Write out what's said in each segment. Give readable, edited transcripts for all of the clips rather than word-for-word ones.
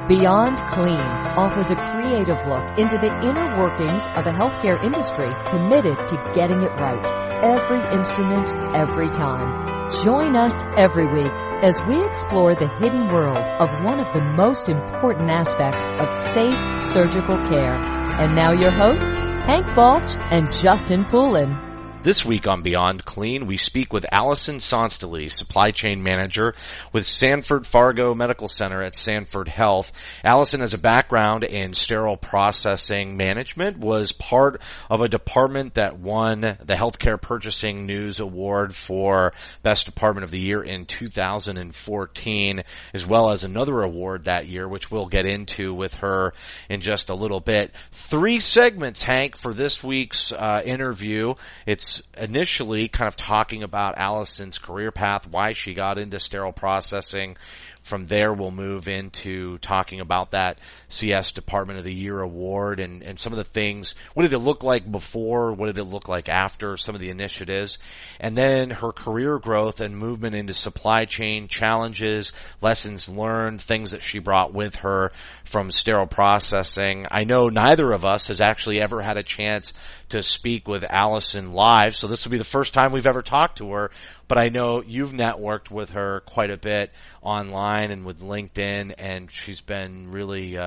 Beyond Clean offers a creative look into the inner workings of the healthcare industry committed to getting it right. Every instrument, every time. Join us every week as we explore the hidden world of one of the most important aspects of safe surgical care. And now your hosts, Hank Balch and Justin Poulin. This week on Beyond Clean, we speak with Alison Sonstelie, Supply Chain Manager with Sanford Fargo Medical Center at Sanford Health. Alison has a background in sterile processing management, was part of a department that won the Healthcare Purchasing News Award for Best Department of the Year in 2014, as well as another award that year, which we'll get into with her in just a little bit. 3 segments, Hank, for this week's interview. It's initially kind of talking about Alison's career path, why she got into sterile processing. From there, we'll move into talking about that CS Department of the Year award and some of the things. What did it look like before? What did it look like after? Some of the initiatives. And then her career growth and movement into supply chain challenges, lessons learned, things that she brought with her from sterile processing. I know neither of us has actually ever had a chance to speak with Alison live, so this will be the first time we've ever talked to her. But I know you've networked with her quite a bit online and with LinkedIn, and she's been really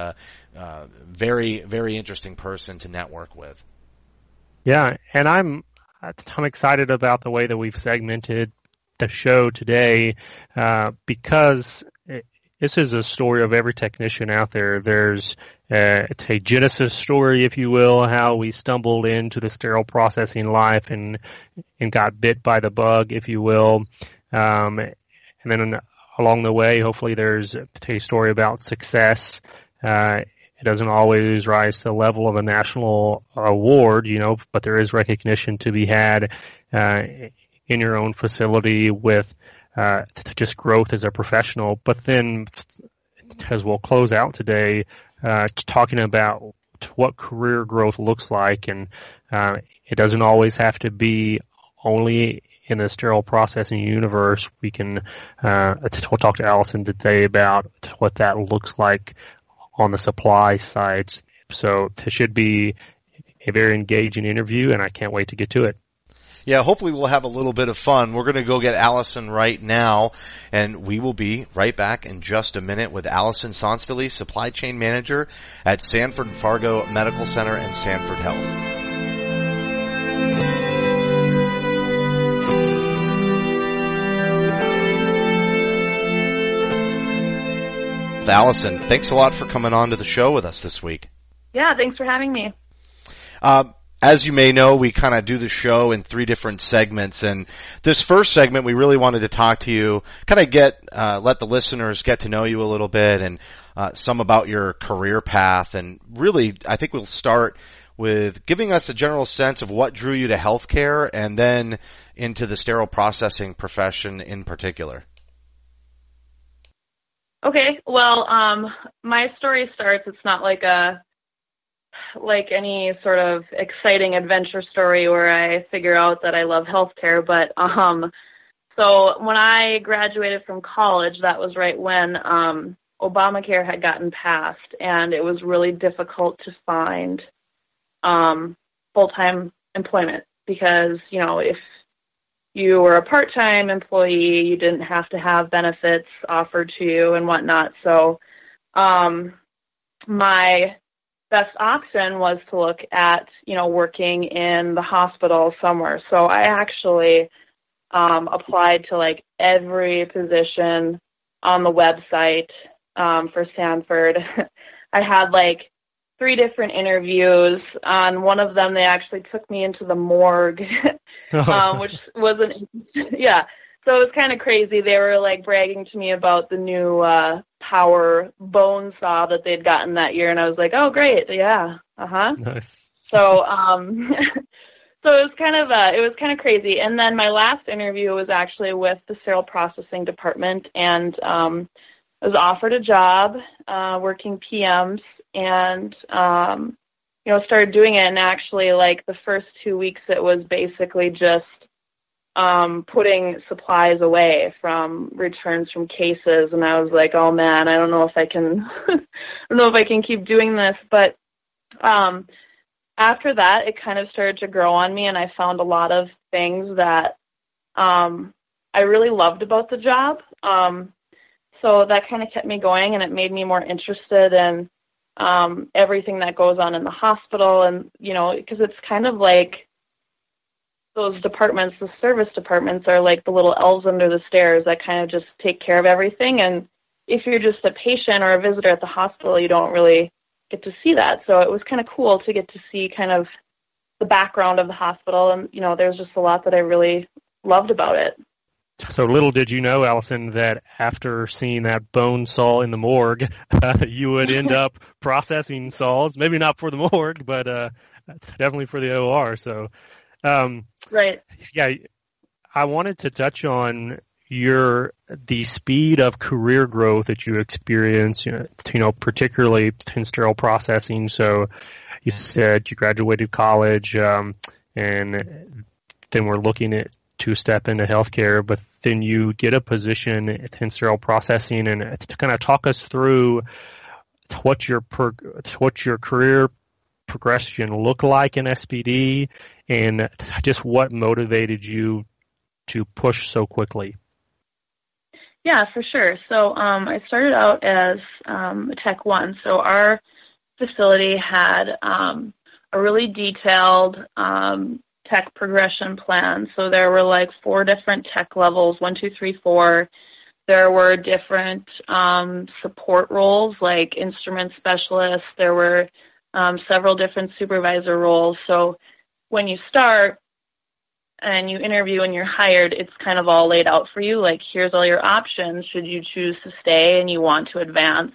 very, very interesting person to network with. Yeah, and I'm excited about the way that we've segmented the show today because this is a story of every technician out there. There's it's a genesis story, if you will, how we stumbled into the sterile processing life and got bit by the bug, if you will. And then along the way, hopefully there's a story about success. It doesn't always rise to the level of a national award, but there is recognition to be had in your own facility with just growth as a professional. But then, as we'll close out today, talking about what career growth looks like, and it doesn't always have to be only in the sterile processing universe. We can we'll talk to Alison today about what that looks like on the supply side. So it should be a very engaging interview, and I can't wait to get to it. Yeah, hopefully we'll have a little bit of fun. We're going to go get Alison right now, and we will be right back in just a minute with Alison Sonstelie, Supply Chain Manager at Sanford Fargo Medical Center and Sanford Health. Alison, thanks a lot for coming on to the show with us this week. Yeah, thanks for having me. As you may know, we kind of do the show in 3 different segments, and this first segment we really wanted to talk to you, kind of let the listeners get to know you a little bit and some about your career path. And really, I think we'll start with giving us a general sense of what drew you to healthcare and then into the sterile processing profession in particular. Okay, well, my story starts, it's not like any sort of exciting adventure story where I figure out that I love healthcare, but so when I graduated from college, that was right when Obamacare had gotten passed, and it was really difficult to find full-time employment because, if you were a part-time employee, you didn't have to have benefits offered to you and whatnot. So my best option was to look at, working in the hospital somewhere. So I actually applied to every position on the website for Sanford. I had 3 different interviews. On one of them, they actually took me into the morgue, which wasn't, yeah. So it was kind of crazy. They were bragging to me about the new power bone saw that they'd gotten that year, and I was like, "Oh, great, yeah, Nice." So, so it was kind of crazy. And then my last interview was actually with the Sterile Processing Department, and I was offered a job working PMs, and started doing it. And actually, the first 2 weeks, it was basically just putting supplies away from returns from cases, and I was like, oh man, I don't know if I can, I don't know if I can keep doing this. But after that, it kind of started to grow on me, and I found a lot of things that I really loved about the job. So that kind of kept me going, and it made me more interested in everything that goes on in the hospital, and because it's kind of like those departments, the service departments, are like the little elves under the stairs that kind of just take care of everything. And if you're just a patient or a visitor at the hospital, you don't really get to see that. So it was kind of cool to get to see kind of the background of the hospital. And, there's just a lot that I really loved about it. So little did you know, Alison, that after seeing that bone saw in the morgue, you would end up processing saws, maybe not for the morgue, but definitely for the OR. So, right. Yeah, I wanted to touch on the speed of career growth that you experience, particularly in sterile processing. So you said you graduated college, and then we're looking to step into healthcare, but then you get a position in sterile processing, and to kind of talk us through what your career progression looked like in SPD, and just what motivated you to push so quickly. Yeah, for sure. So I started out as a Tech 1. So our facility had a really detailed tech progression plan. So there were like 4 different tech levels, 1, 2, 3, 4. There were different support roles like instrument specialists. There were several different supervisor roles. So when you start and you interview and you're hired, it's kind of all laid out for you. Like, here's all your options should you choose to stay and you want to advance.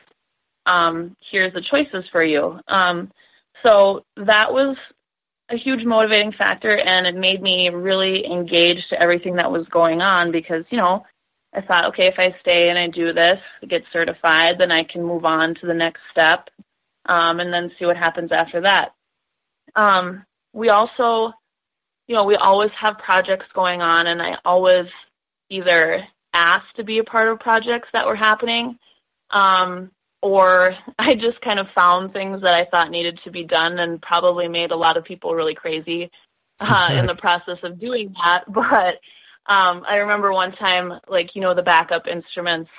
Here's the choices for you. So that was a huge motivating factor, and it made me really engaged to everything that was going on because, I thought, okay, if I stay and I do this, get certified, then I can move on to the next step and then see what happens after that. We also, we always have projects going on, and I always either asked to be a part of projects that were happening or I just kind of found things that I thought needed to be done and probably made a lot of people really crazy in the process of doing that. But I remember one time, the backup instruments,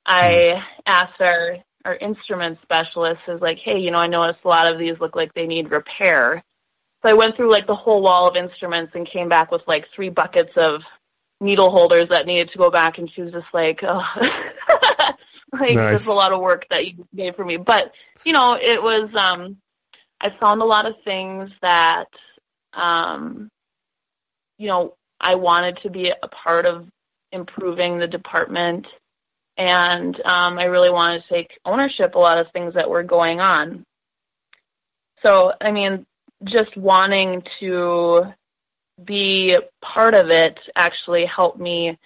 I asked our instrument specialist, is like, hey, I noticed a lot of these look like they need repair. So I went through the whole wall of instruments and came back with 3 buckets of needle holders that needed to go back, and she was just like, oh. Nice. There's a lot of work that you gave for me. But, it was, I found a lot of things that, I wanted to be a part of improving the department, and I really wanted to take ownership of a lot of things that were going on. So, just wanting to be part of it actually helped me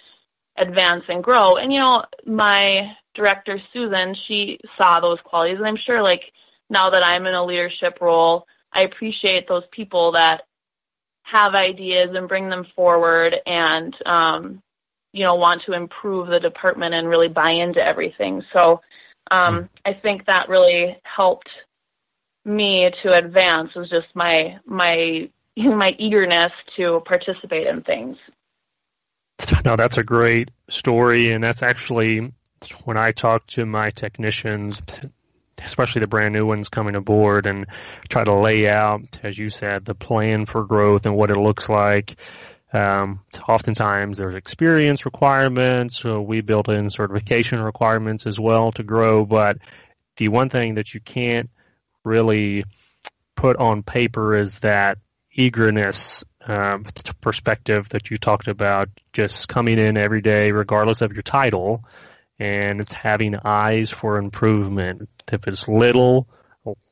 advance and grow. And, my director, Susan, she saw those qualities. And I'm sure, now that I'm in a leadership role, I appreciate those people that have ideas and bring them forward and, want to improve the department and really buy into everything. So I think that really helped me to advance, was just my eagerness to participate in things. No, that's a great story, and that's actually when I talk to my technicians, especially the brand new ones coming aboard, and try to lay out, as you said, the plan for growth and what it looks like. Oftentimes there's experience requirements, so we build in certification requirements as well to grow, but the one thing that you can't really put on paper is that eagerness perspective that you talked about, just coming in every day regardless of your title and having eyes for improvement. If it's little,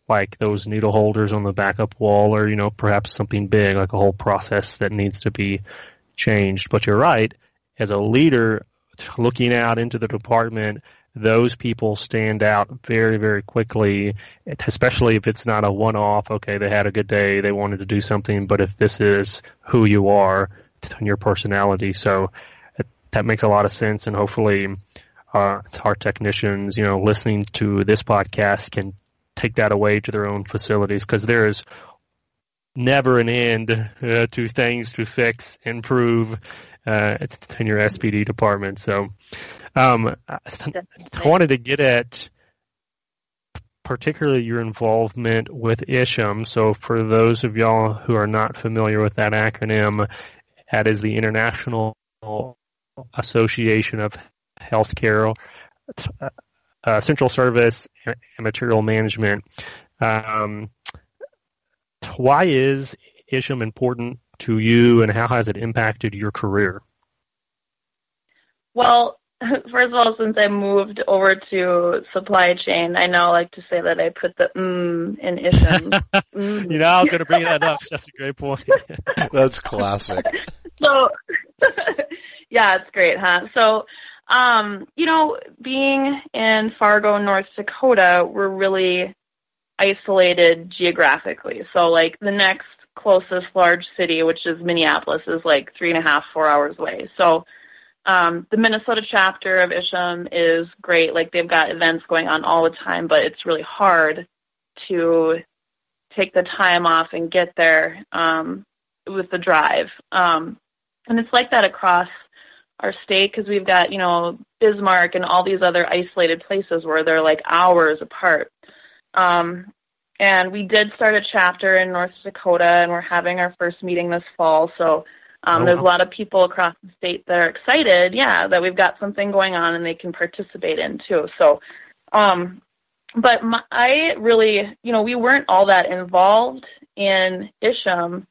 like those needle holders on the backup wall, or perhaps something big like a whole process that needs to be changed. But you're right, as a leader looking out into the department, those people stand out very, very quickly, especially if it's not a one-off, okay, they had a good day, they wanted to do something, but if this is who you are, on your personality. So that makes a lot of sense, and hopefully our technicians, listening to this podcast can take that away to their own facilities, because there is never an end to things to fix, improve in your SPD department. So I wanted to get at particularly your involvement with ISHM. So for those of y'all who are not familiar with that acronym, that is the International Association of Healthcare Central Service and Material Management. Why is ISHM important to you, and how has it impacted your career? Well, first of all, since I moved over to supply chain, I now like to say that I put the in ISHM. I was going to bring that up. That's a great point. That's classic. So, yeah, it's great, huh? So, being in Fargo, North Dakota, we're really isolated geographically. So, like, the next closest large city, which is Minneapolis, is like 3.5, 4 hours away. So, the Minnesota chapter of ISHM is great. Like, they've got events going on all the time, but it's really hard to take the time off and get there with the drive. And it's like that across our state, because we've got, Bismarck and all these other isolated places where they're like hours apart. And we did start a chapter in North Dakota, and we're having our first meeting this fall. So there's a lot of people across the state that are excited, that we've got something going on and they can participate in too. So, but I really, we weren't all that involved in ISHM,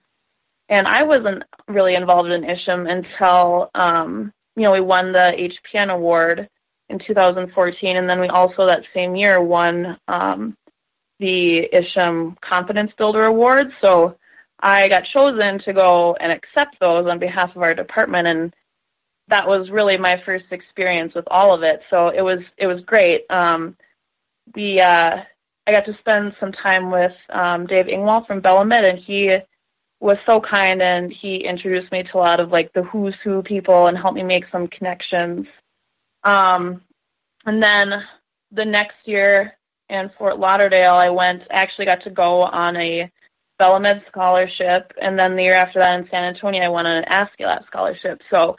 and I wasn't really involved in ISHM until, we won the HPN award in 2014, and then we also that same year won the ISHM Confidence Builder Award. So I got chosen to go and accept those on behalf of our department, and that was really my first experience with all of it. So it was great. I got to spend some time with Dave Ingwall from Bellamed, and he was so kind, and he introduced me to a lot of like the who's who people and helped me make some connections. And then the next year in Fort Lauderdale, I actually got to go on a Bellamed scholarship, and then the year after that in San Antonio, I went on an ASCALAT scholarship. So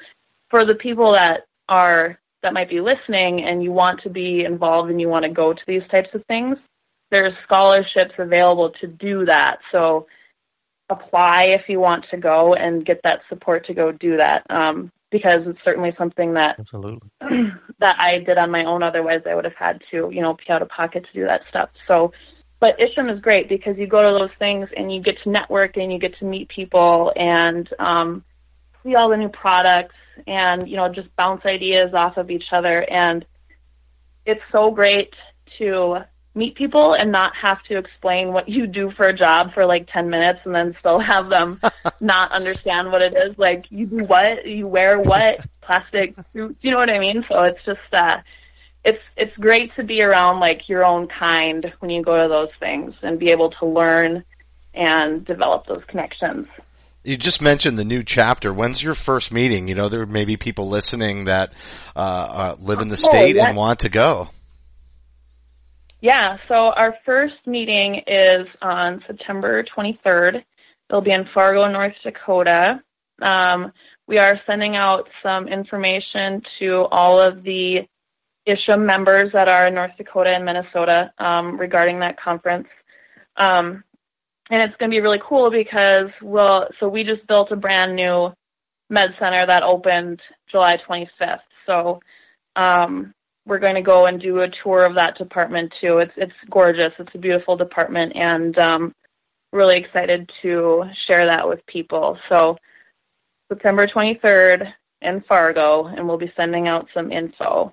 for the people that might be listening and you want to be involved and you want to go to these types of things, there's scholarships available to do that. So apply if you want to go and get that support to go do that, because it's certainly something that Absolutely. that I did on my own. Otherwise, I would have had to, pay out of pocket to do that stuff. So, but ISHM is great because you go to those things and you get to network and you get to meet people and see all the new products and, just bounce ideas off of each other. And it's so great to meet people and not have to explain what you do for a job for like 10 minutes and then still have them not understand what it is. Like, you do what? You wear what? Plastic suits? You know what I mean? So it's just, it's great to be around like your own kind when you go to those things and be able to learn and develop those connections. You just mentioned the new chapter. When's your first meeting? There may be people listening that live in the state and want to go. Yeah, so our first meeting is on September 23rd. It'll be in Fargo, North Dakota. We are sending out some information to all of the ISHM members that are in North Dakota and Minnesota regarding that conference. And it's going to be really cool because we just built a brand new med center that opened July 25th. So we're going to go and do a tour of that department too. It's gorgeous. It's a beautiful department, and really excited to share that with people. So September 23rd in Fargo, and we'll be sending out some info.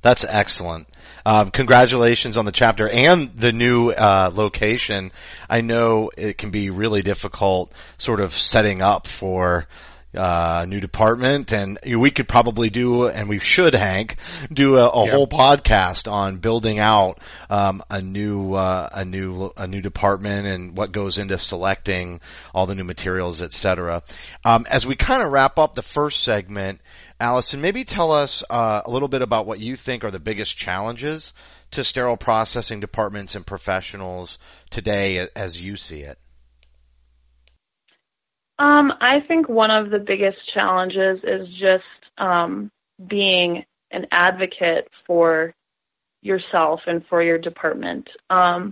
That's excellent. Congratulations on the chapter and the new location. I know it can be really difficult sort of setting up for new department, and we could probably do, and we should, Hank, do a whole podcast on building out a new department and what goes into selecting all the new materials, etc. As we kind of wrap up the first segment, Alison, maybe tell us a little bit about what you think are the biggest challenges to sterile processing departments and professionals today as you see it. I think one of the biggest challenges is just being an advocate for yourself and for your department. I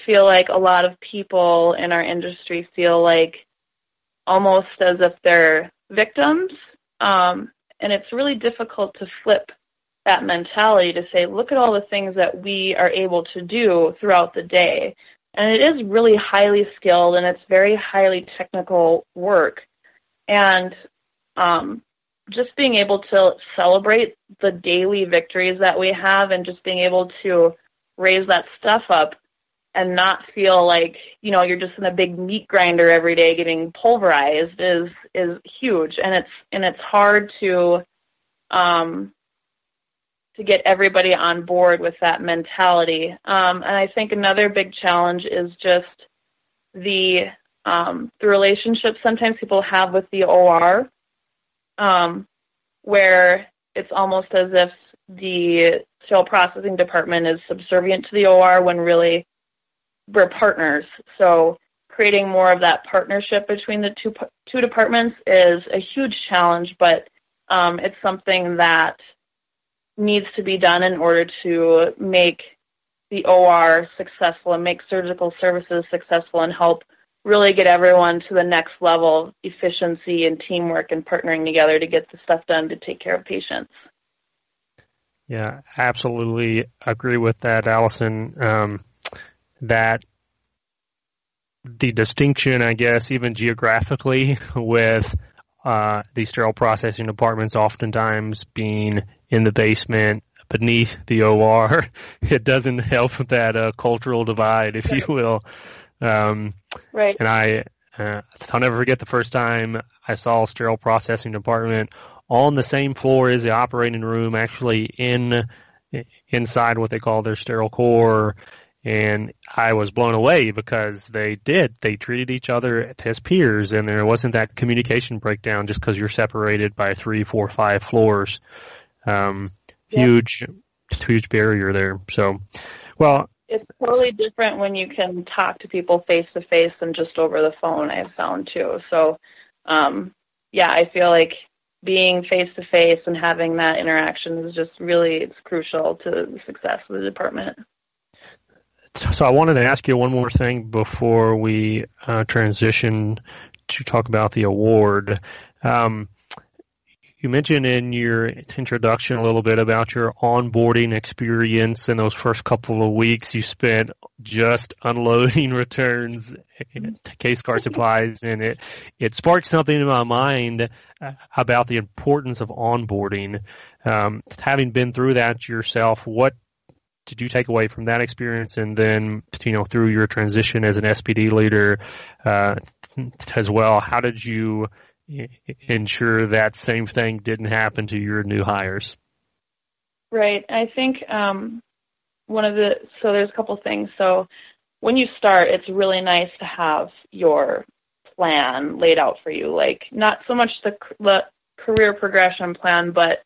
feel like a lot of people in our industry feel like almost as if they're victims, and it's really difficult to flip that mentality to say, look at all the things that we are able to do throughout the day. And it is really highly skilled, and it's very highly technical work. And just being able to celebrate the daily victories that we have and just being able to raise that stuff up and not feel like, you're just in a big meat grinder every day getting pulverized is huge. And it's hard to get everybody on board with that mentality. And I think another big challenge is just the relationships sometimes people have with the OR, where it's almost as if the sterile processing department is subservient to the OR when really we're partners. So creating more of that partnership between the two departments is a huge challenge, but it's something that needs to be done in order to make the OR successful and make surgical services successful and help really get everyone to the next level of efficiency and teamwork and partnering together to get the stuff done to take care of patients. Yeah, absolutely agree with that, Alison. That the distinction, I guess, even geographically with these sterile processing departments oftentimes being in the basement beneath the OR, it doesn't help with that cultural divide, if you will. Right. And I'll never forget the first time I saw a sterile processing department on the same floor as the operating room, actually inside what they call their sterile core. And I was blown away because they treated each other as peers, and there wasn't that communication breakdown just because you're separated by 3, 4, 5 floors. Huge barrier there. So, well, it's totally different when you can talk to people face to face than just over the phone, I've found too. So, I feel like being face to face and having that interaction is just it's crucial to the success of the department. So I wanted to ask you one more thing before we transition to talk about the award. You mentioned in your introduction a little bit about your onboarding experience in those first couple of weeks you spent just unloading returns, case card supplies, and it sparked something in my mind about the importance of onboarding. Having been through that yourself, what did you take away from that experience, and then through your transition as an SPD leader as well, how did you ensure that same thing didn't happen to your new hires? Right. I think so there's a couple things. So when you start, it's really nice to have your plan laid out for you, like not so much the career progression plan, but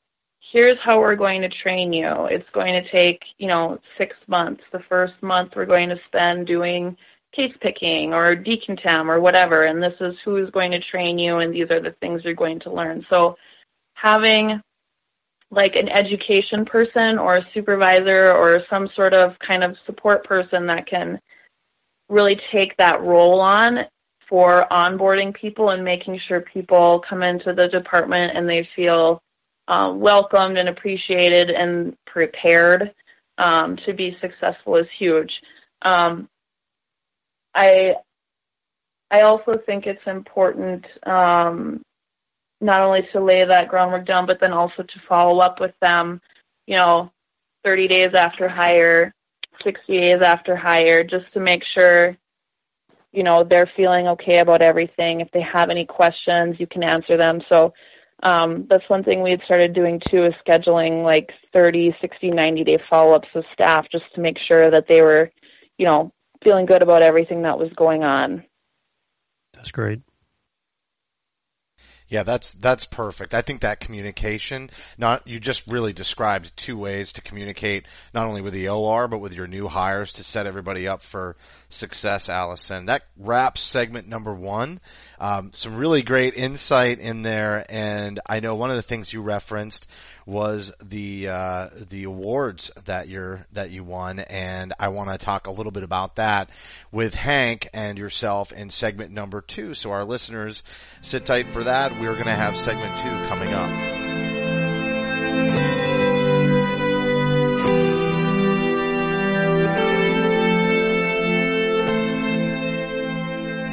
here's how we're going to train you. It's going to take, 6 months. The first month we're going to spend doing case picking or decontam or whatever, and this is who's going to train you, and these are the things you're going to learn. So having like an education person or a supervisor or some sort of kind of support person that can really take that role on for onboarding people and making sure people come into the department and they feel welcomed and appreciated and prepared to be successful is huge. I also think it's important not only to lay that groundwork down, but then also to follow up with them, 30 days after hire, 60 days after hire, just to make sure they're feeling okay about everything. If they have any questions, you can answer them. So that's one thing we had started doing too, is scheduling like 30, 60, 90-day follow-ups with staff just to make sure that they were, feeling good about everything that was going on. That's great. Yeah, that's perfect. I think that communication, you just really described two ways to communicate, not only with the OR, but with your new hires to set everybody up for success, Allison. That wraps segment number 1. Some really great insight in there, and I know one of the things you referenced was the awards that you won, and I want to talk a little bit about that with Hank and yourself in segment number 2. So our listeners, sit tight for that. We're going to have segment 2 coming up.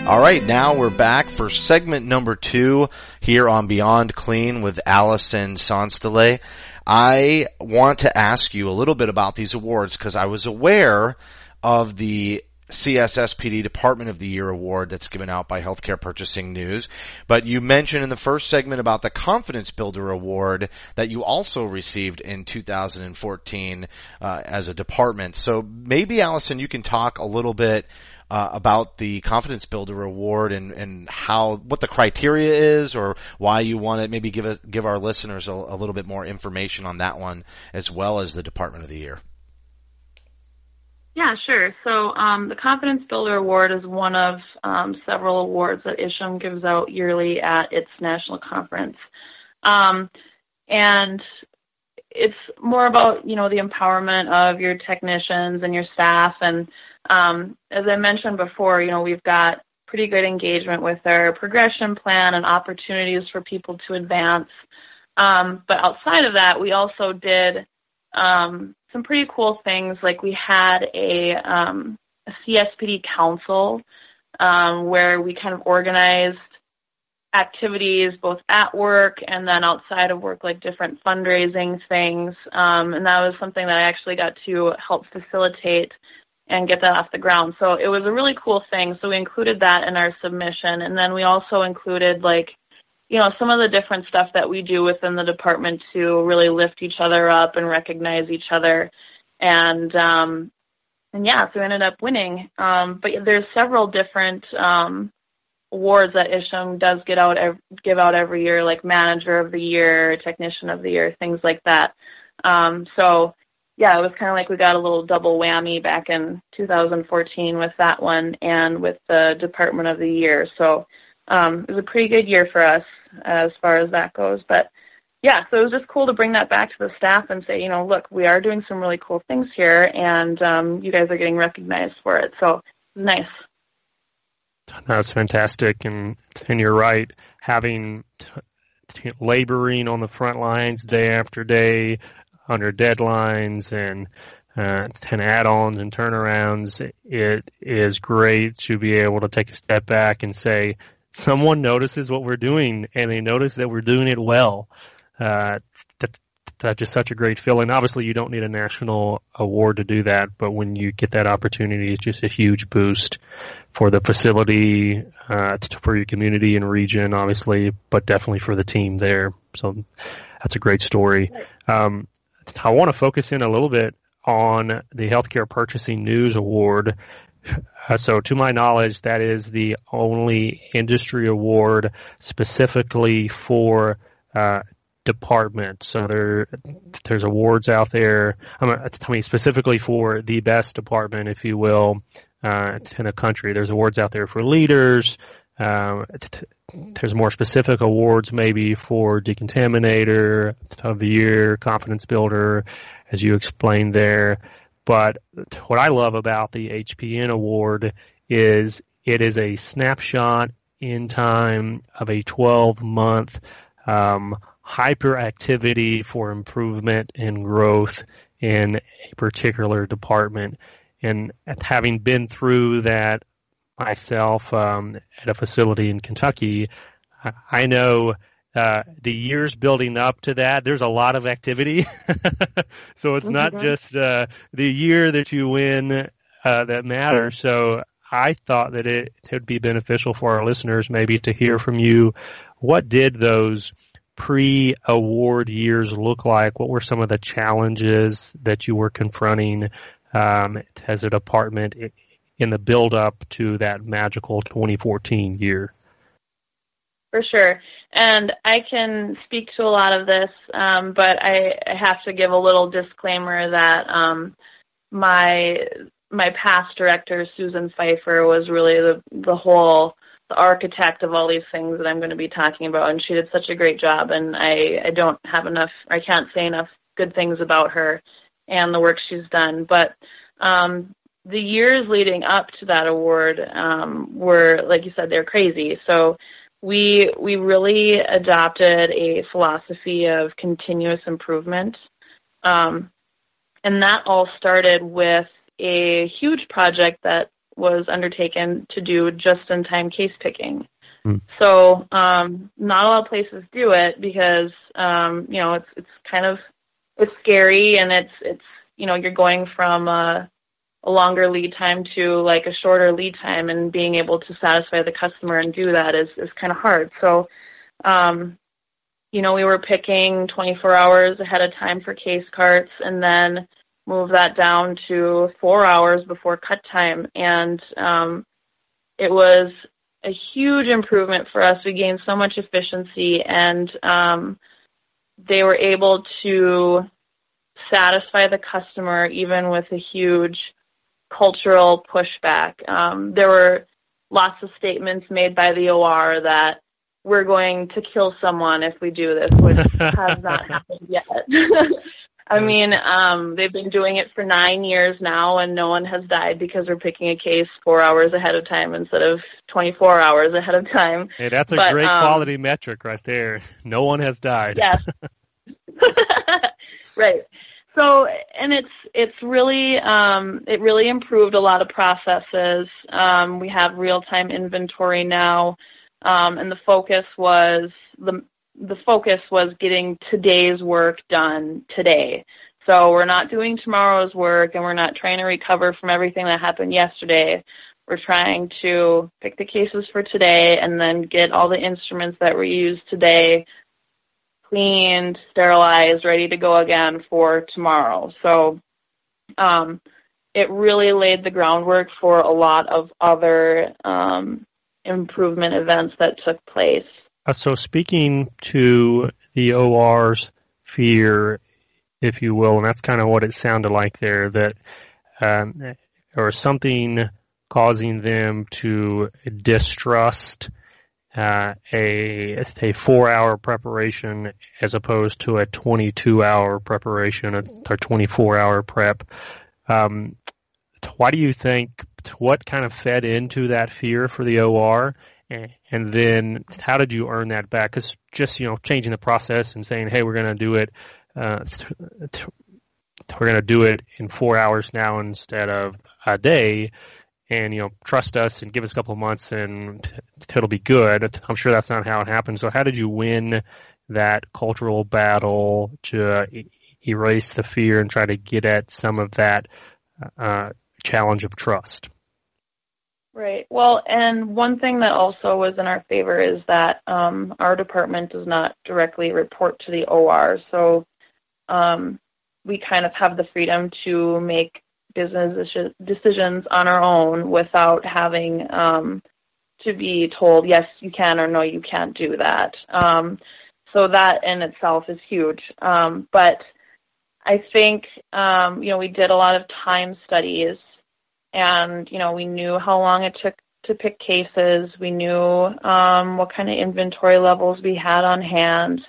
All right, now we're back for segment number 2 here on Beyond Clean with Alison Sonstelie. I want to ask you a little bit about these awards because I was aware of the CSSPD Department of the Year award that's given out by Healthcare Purchasing News. But you mentioned in the first segment about the Confidence Builder Award that you also received in 2014 as a department. So maybe, Allison, you can talk a little bit about the Confidence Builder Award and what the criteria is, or why you want it. Maybe give our listeners a little bit more information on that one, as well as the Department of the Year. Yeah, sure. So the Confidence Builder Award is one of several awards that ISHM gives out yearly at its national conference. And it's more about, the empowerment of your technicians and your staff. And as I mentioned before, we've got pretty good engagement with our progression plan and opportunities for people to advance. But outside of that, we also did some pretty cool things. Like we had a CSPD council where we kind of organized activities both at work and then outside of work, like different fundraising things. And that was something that I actually got to help facilitate and get that off the ground. So it was a really cool thing. So we included that in our submission. And then we also included some of the different stuff that we do within the department to really lift each other up and recognize each other. And so we ended up winning. But there's several different awards that ISHM does give out every year, like Manager of the Year, Technician of the Year, things like that. It was kind of like we got a little double whammy back in 2014 with that one and with the Department of the Year. So it was a pretty good year for us as far as that goes. But so it was just cool to bring that back to the staff and say, look, we are doing some really cool things here, and you guys are getting recognized for it. So it was nice. That's fantastic, and you're right. Having laboring on the front lines day after day under deadlines and add-ons and turnarounds, it is great to be able to take a step back and say, someone notices what we're doing, and they notice that we're doing it well. That's just such a great feeling. Obviously, you don't need a national award to do that, but when you get that opportunity, it's just a huge boost for the facility, for your community and region, obviously, but definitely for the team there. So that's a great story. I want to focus in a little bit on the Healthcare Purchasing News Award. So to my knowledge, that is the only industry award specifically for department. So there's awards out there, specifically for the best department, if you will, in a country. There's awards out there for leaders. There's more specific awards maybe for decontaminator of the year, confidence builder, as you explained there. But what I love about the HPN award is it is a snapshot in time of a 12-month hyperactivity for improvement and growth in a particular department. And having been through that myself at a facility in Kentucky, I know the years building up to that, there's a lot of activity. So it's not just the year that you win that matters. So I thought that it would be beneficial for our listeners maybe to hear from you. What did those pre-award years look like? What were some of the challenges that you were confronting as a department in the build-up to that magical 2014 year? For sure. And I can speak to a lot of this, but I have to give a little disclaimer that my past director, Susan Pfeiffer, was really the architect of all these things that I'm going to be talking about, and she did such a great job, and I can't say enough good things about her and the work she's done. But the years leading up to that award were, like you said, they're crazy. So we really adopted a philosophy of continuous improvement, and that all started with a huge project that was undertaken to do just-in-time case picking. So not a lot of places do it because it's scary, and it's you're going from a longer lead time to like a shorter lead time, and being able to satisfy the customer and do that is kind of hard. So, we were picking 24 hours ahead of time for case carts, and then move that down to 4 hours before cut time. And it was a huge improvement for us. We gained so much efficiency, and they were able to satisfy the customer even with a huge cultural pushback. There were lots of statements made by the OR that we're going to kill someone if we do this, which has not happened yet. I mean, they've been doing it for 9 years now, and no one has died because we're picking a case 4 hours ahead of time instead of 24 hours ahead of time. Hey, that's a great quality metric right there. No one has died. Yes. Right. So, and it's really it really improved a lot of processes. We have real-time inventory now, and the focus was getting today's work done today. So we're not doing tomorrow's work, and we're not trying to recover from everything that happened yesterday. We're trying to pick the cases for today and then get all the instruments that were used today cleaned, sterilized, ready to go again for tomorrow. So it really laid the groundwork for a lot of other improvement events that took place. So speaking to the OR's fear, if you will, and that's kind of what it sounded like there, that or something causing them to distrust a 4-hour preparation as opposed to a 22-hour preparation or 24-hour prep. Why do you think, what kind of fed into that fear for the OR? And then how did you earn that back? Because just, changing the process and saying, hey, we're going to do it in 4 hours now instead of a day, and, trust us and give us a couple of months and it'll be good. I'm sure that's not how it happened. So how did you win that cultural battle to erase the fear and try to get at some of that challenge of trust? Right. Well, and one thing that also was in our favor is that our department does not directly report to the OR. So we kind of have the freedom to make business decisions on our own without having to be told, yes, you can, or no, you can't do that. So that in itself is huge. But I think, we did a lot of time studies, and, we knew how long it took to pick cases. We knew what kind of inventory levels we had on hand.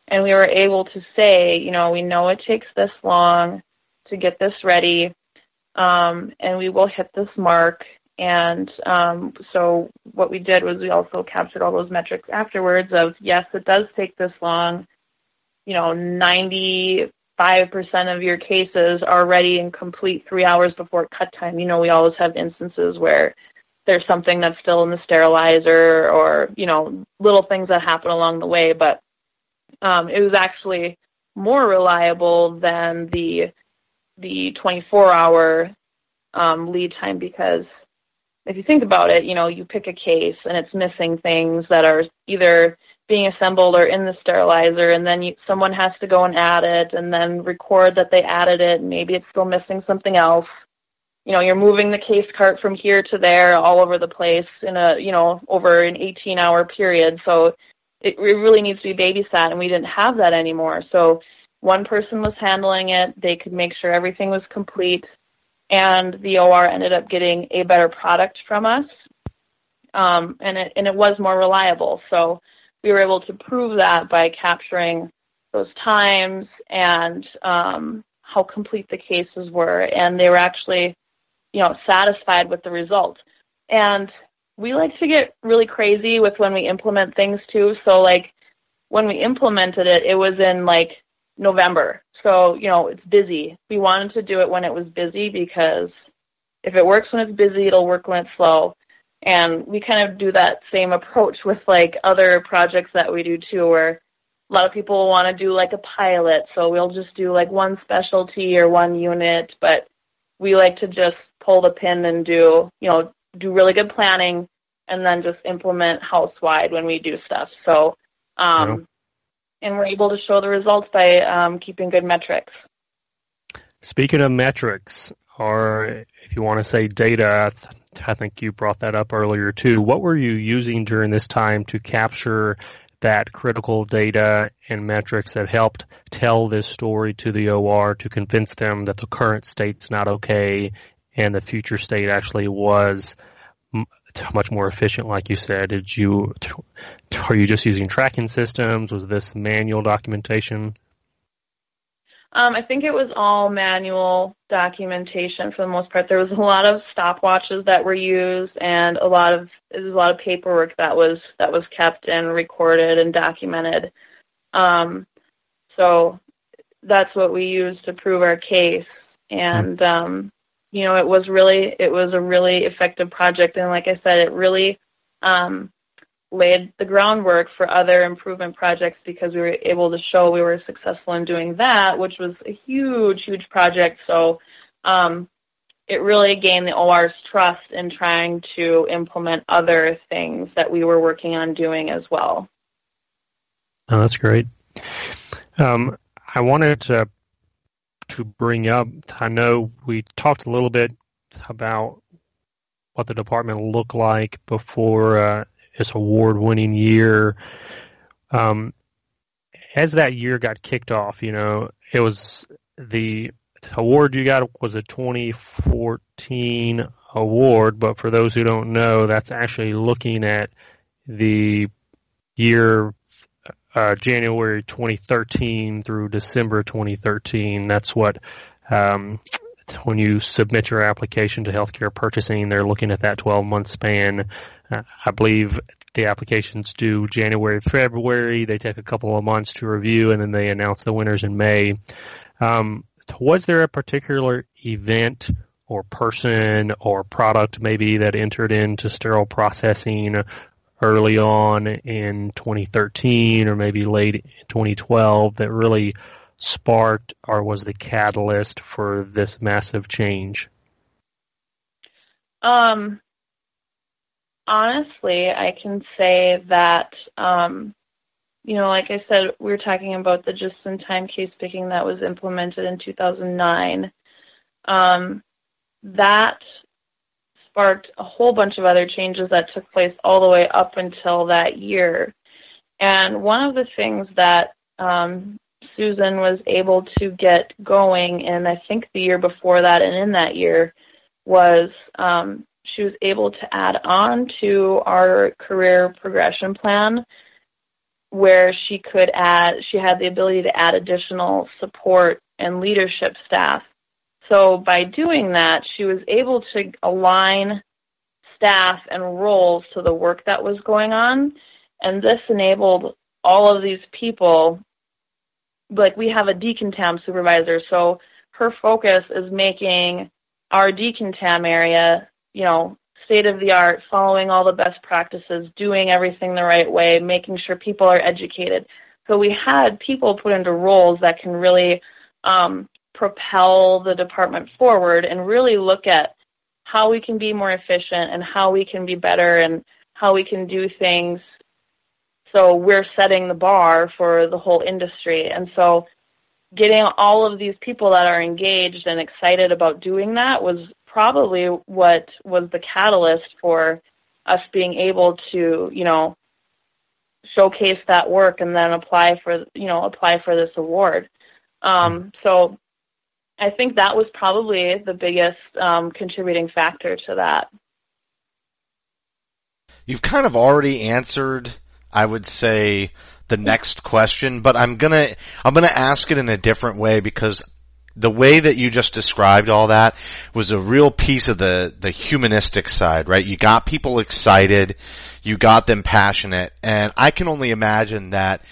And we were able to say, we know it takes this long to get this ready, and we will hit this mark. And so what we did was we also captured all those metrics afterwards of, yes, it does take this long. 95% of your cases are ready and complete 3 hours before cut time. We always have instances where there's something that's still in the sterilizer or, little things that happen along the way. But it was actually more reliable than the 24-hour lead time because if you think about it, you pick a case and it's missing things that are either being assembled or in the sterilizer, and then someone has to go and add it and then record that they added it, and maybe it's still missing something else. You're moving the case cart from here to there all over the place in over an 18-hour period. So it really needs to be babysat, and we didn't have that anymore. So one person was handling it. They could make sure everything was complete, and the OR ended up getting a better product from us, and it was more reliable. So we were able to prove that by capturing those times and how complete the cases were, and they were actually satisfied with the result. And we like to get really crazy with when we implement things too. So when we implemented it, it was in November. So, it's busy. We wanted to do it when it was busy, because if it works when it's busy, it'll work when it's slow. And we kind of do that same approach with other projects that we do too, where a lot of people want to do a pilot. So we'll just do one specialty or one unit, but we like to just pull the pin and do really good planning and then just implement house-wide when we do stuff. So, and we're able to show the results by keeping good metrics. Speaking of metrics, or if you want to say data, I think you brought that up earlier too. What were you using during this time to capture that critical data and metrics that helped tell this story to the OR to convince them that the current state's not okay and the future state actually was much more efficient, like you said? Are you just using tracking systems? Was this manual documentation? I think it was all manual documentation for the most part. There was a lot of stopwatches that were used, and a lot of paperwork that was kept and recorded and documented. So that's what we used to prove our case, and it was a really effective project. And like I said, it really laid the groundwork for other improvement projects, because we were able to show we were successful in doing that, which was a huge, huge project. So it really gained the OR's trust in trying to implement other things that we were working on doing as well. Oh, that's great. I wanted to bring up, I know we talked a little bit about what the department looked like before this award-winning year. As that year got kicked off, it was the award you got was a 2014 award, but for those who don't know, that's actually looking at the year January 2013 through December 2013. That's what when you submit your application to healthcare purchasing, they're looking at that 12-month span. I believe the application's due January, February. They take a couple of months to review, and then they announce the winners in May. Was there a particular event or person or product maybe that entered into sterile processing early on in 2013 or maybe late 2012 that really sparked or was the catalyst for this massive change? Honestly, I can say that, like I said, we were talking about the just-in-time case picking that was implemented in 2009. That sparked a whole bunch of other changes that took place all the way up until that year. And one of the things that Susan was able to get going, and I think the year before that and in that year, was she was able to add on to our career progression plan, where she had the ability to add additional support and leadership staff. So by doing that, she was able to align staff and roles to the work that was going on, and this enabled all of these people, like we have a decontam supervisor, so her focus is making our decontam area, state of the art, following all the best practices, doing everything the right way, making sure people are educated. So we had people put into roles that can really propel the department forward and really look at how we can be more efficient and how we can be better and how we can do things. So we're setting the bar for the whole industry. And so getting all of these people that are engaged and excited about doing that was probably what was the catalyst for us being able to, showcase that work and then apply for this award. So I think that was probably the biggest contributing factor to that. You've kind of already answered, I would say, the next question, but I'm gonna ask it in a different way, because the way that you just described all that was a real piece of the humanistic side, right? You got people excited, you got them passionate, and I can only imagine that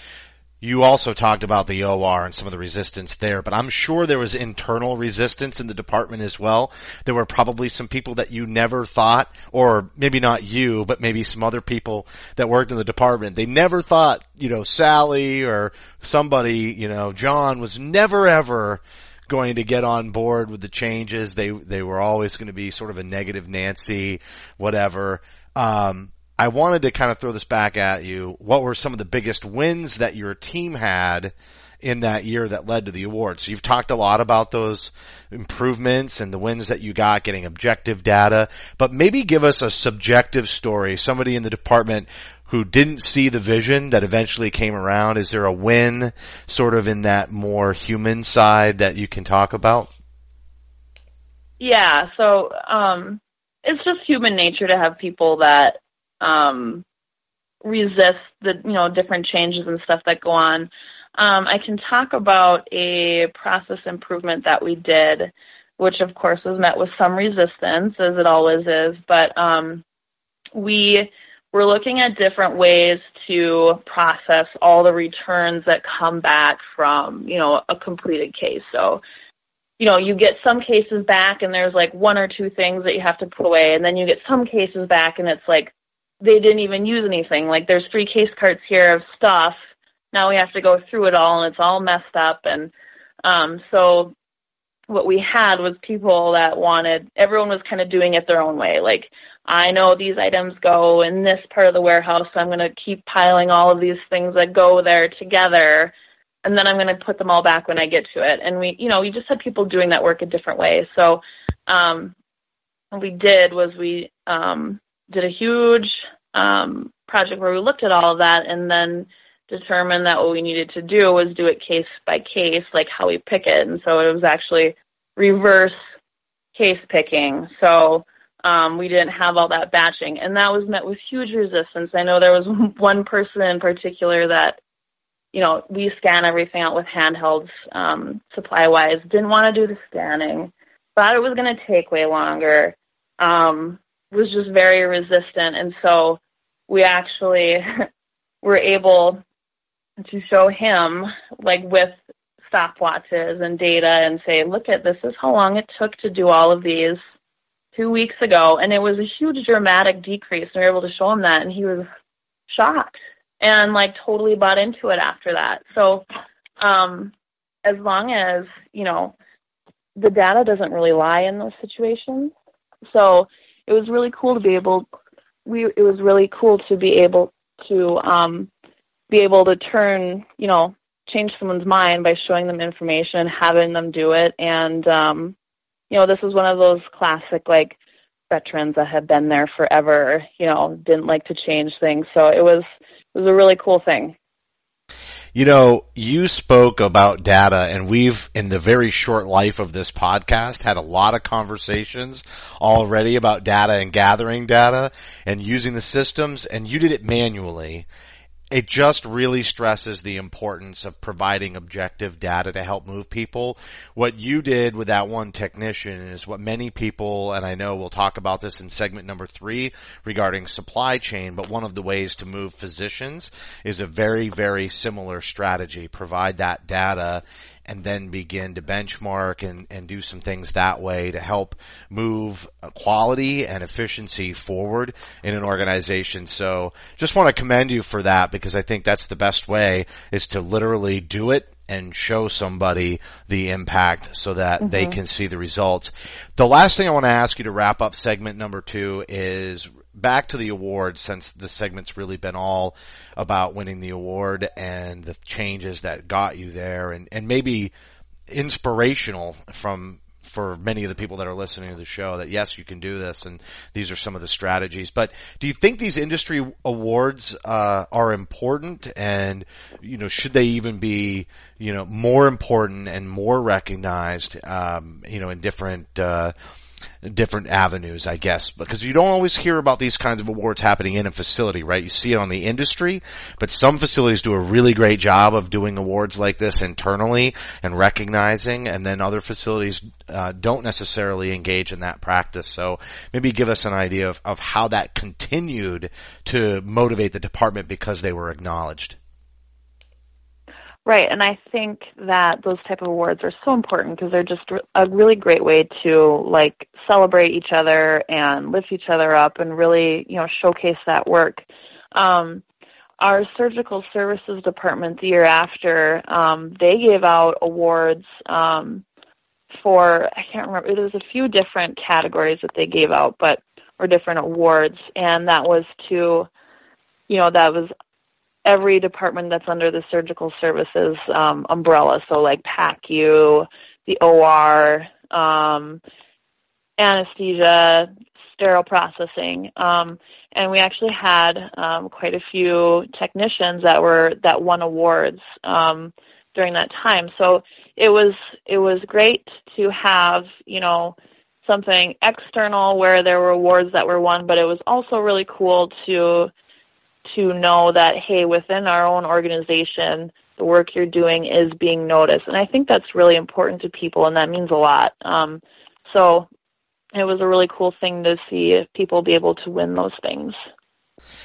you also talked about the OR and some of the resistance there, but I'm sure there was internal resistance in the department as well. There were probably some people that you never thought, or maybe not you, but maybe some other people that worked in the department. They never thought, Sally or somebody, John was never ever going to get on board with the changes. They were always going to be sort of a negative Nancy, whatever. I wanted to kind of throw this back at you. What were some of the biggest wins that your team had in that year that led to the award? So you've talked a lot about those improvements and the wins that you got getting objective data, but maybe give us a subjective story, somebody in the department who didn't see the vision that eventually came around. Is there a win sort of in that more human side that you can talk about? Yeah, so it's just human nature to have people that resist the different changes and stuff that go on. I can talk about a process improvement that we did, which of course was met with some resistance, as it always is, but we were looking at different ways to process all the returns that come back from a completed case. So you get some cases back and there's like one or two things that you have to put away, and then you get some cases back and it's like they didn't even use anything. Like there's 3 case carts here of stuff. Now we have to go through it all and it's all messed up. And so what we had was people that everyone was kind of doing it their own way. Like, I know these items go in this part of the warehouse, so I'm going to keep piling all of these things that go there together, and then I'm going to put them all back when I get to it. And we just had people doing that work a different way. So what we did was we did a huge project where we looked at all of that and then determined that what we needed to do was do it case by case, like how we pick it. And so it was actually reverse case picking. So we didn't have all that batching. And that was met with huge resistance. I know there was one person in particular that, we scan everything out with handhelds, supply-wise, didn't want to do the scanning, thought it was going to take way longer, was just very resistant. And so we actually were able to show him, like with stopwatches and data, and say, look at this is how long it took to do all of these 2 weeks ago. And it was a huge dramatic decrease. And we were able to show him that, and he was shocked and like totally bought into it after that. So as long as, the data doesn't really lie in those situations. So it was really cool to be able to turn, change someone's mind by showing them information, having them do it. And, this is one of those classic, like, veterans that have been there forever, didn't like to change things. So it was a really cool thing. You spoke about data, and we've, in the very short life of this podcast, had a lot of conversations already about data and gathering data and using the systems, and you did it manually. It just really stresses the importance of providing objective data to help move people. What you did with that one technician is what many people, and I know we'll talk about this in segment number 3 regarding supply chain, but one of the ways to move physicians is a very, very similar strategy. Provide that data and then begin to benchmark and do some things that way to help move quality and efficiency forward in an organization. So just want to commend you for that, because I think that's the best way, is to literally do it and show somebody the impact so that they can see the results. The last thing I want to ask you to wrap up segment number 2 is back to the award, since the segment's really been all about winning the award and the changes that got you there, and maybe inspirational for many of the people that are listening to the show, that yes, you can do this, and these are some of the strategies. But do you think these industry awards are important, and should they even be more important and more recognized in different avenues, I guess, because you don't always hear about these kinds of awards happening in a facility, right? You see it on the industry, but some facilities do a really great job of doing awards like this internally and recognizing, and then other facilities don't necessarily engage in that practice. So maybe give us an idea of how that continued to motivate the department because they were acknowledged. Right, and I think that those type of awards are so important because they're just a really great way to celebrate each other and lift each other up and really showcase that work. Our surgical services department the year after, they gave out awards for, I can't remember, there was a few different categories that they gave out, or different awards, and that was that was every department that's under the surgical services umbrella, so like PACU, the OR, anesthesia, sterile processing, and we actually had quite a few technicians that won awards during that time. So it was great to have something external where there were awards that were won, but it was also really cool to know that, hey, within our own organization, the work you're doing is being noticed. And I think that's really important to people, and that means a lot. So it was a really cool thing to see people be able to win those things.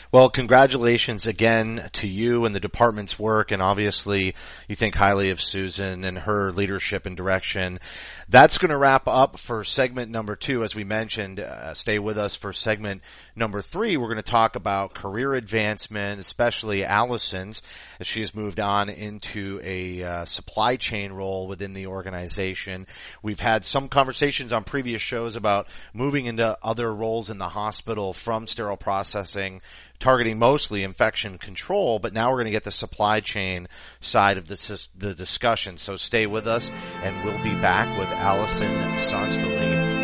Well, congratulations again to you and the department's work, and obviously you think highly of Susan and her leadership and direction. That's going to wrap up for segment number 2. As we mentioned, stay with us for segment number 3. We're going to talk about career advancement, especially Alison's, as she has moved on into a supply chain role within the organization. We've had some conversations on previous shows about moving into other roles in the hospital from sterile processing, targeting mostly infection control, but now we're going to get the supply chain side of the discussion. So stay with us, and we'll be back with Alison Sonstelie.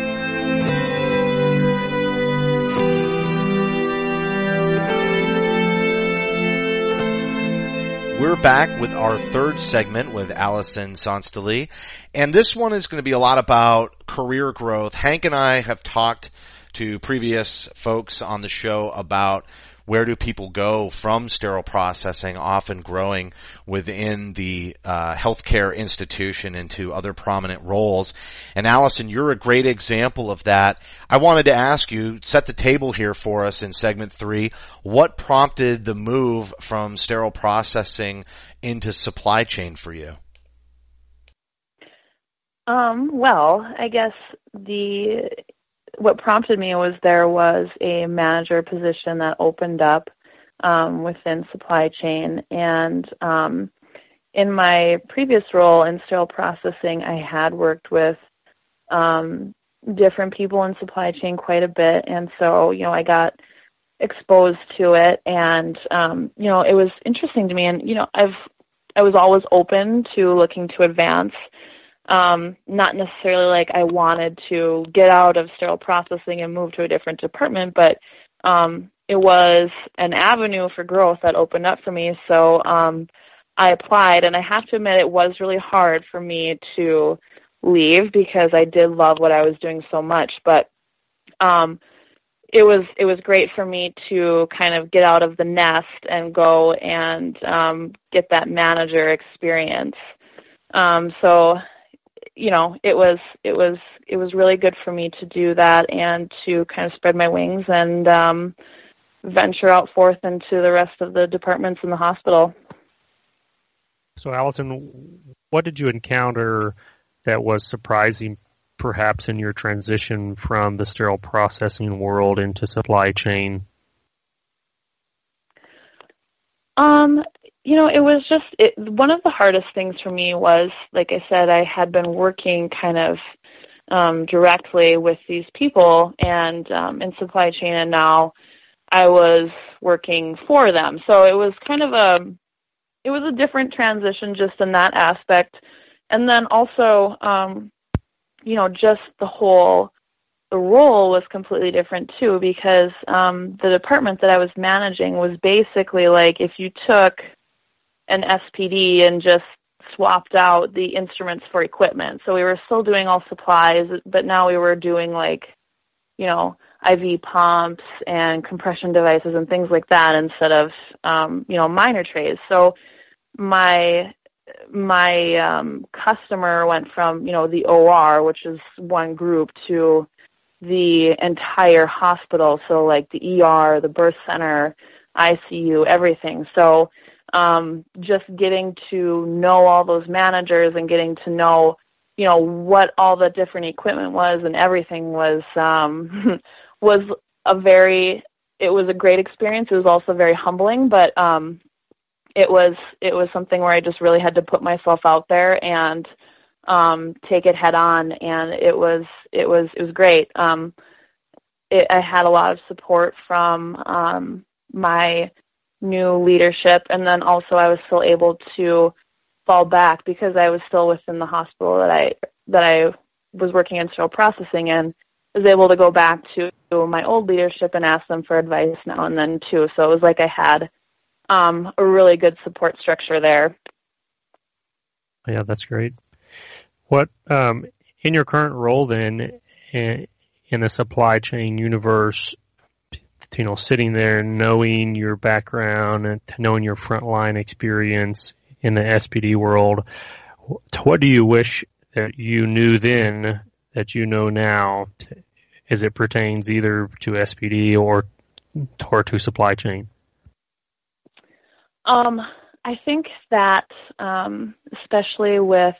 We're back with our third segment with Alison Sonstelie, and this one is going to be a lot about career growth. Hank and I have talked to previous folks on the show about where do people go from sterile processing, often growing within the healthcare institution into other prominent roles. And Alison, you're a great example of that. I wanted to ask you, set the table here for us in segment 3. What prompted the move from sterile processing into supply chain for you? Well, I guess what prompted me was there was a manager position that opened up within supply chain, and in my previous role in sterile processing, I had worked with different people in supply chain quite a bit, and so I got exposed to it, and it was interesting to me, and I was always open to looking to advance. Not necessarily like I wanted to get out of sterile processing and move to a different department, but it was an avenue for growth that opened up for me. So I applied, and I have to admit it was really hard for me to leave because I did love what I was doing so much. But it was great for me to kind of get out of the nest and go and get that manager experience. So it was really good for me to do that and to kind of spread my wings and venture out forth into the rest of the departments in the hospital. So, Allison, what did you encounter that was surprising, perhaps, in your transition from the sterile processing world into supply chain? It was just one of the hardest things for me was, like I said, I had been working kind of directly with these people and in supply chain, and now I was working for them. So it was kind of a different transition just in that aspect. And then also, just the role was completely different too, because the department that I was managing was basically like if you took an SPD and just swapped out the instruments for equipment. So we were still doing all supplies, but now we were doing IV pumps and compression devices and things like that instead of, minor trays. So my customer went from, the OR, which is one group, to the entire hospital. So like the ER, the birth center, ICU, everything. So just getting to know all those managers and getting to know, what all the different equipment was and everything was it was a great experience. It was also very humbling, but it was something where I just really had to put myself out there and take it head on, and it was great. I had a lot of support from my new leadership, and then also I was still able to fall back because I was still within the hospital that I was working in sterile processing, and was able to go back to my old leadership and ask them for advice now and then too. So it was like I had a really good support structure there. Yeah, that's great. What in your current role then in the supply chain universe, sitting there knowing your background and knowing your frontline experience in the SPD world, what do you wish that you knew then that you know now as it pertains either to SPD or to supply chain? I think that especially with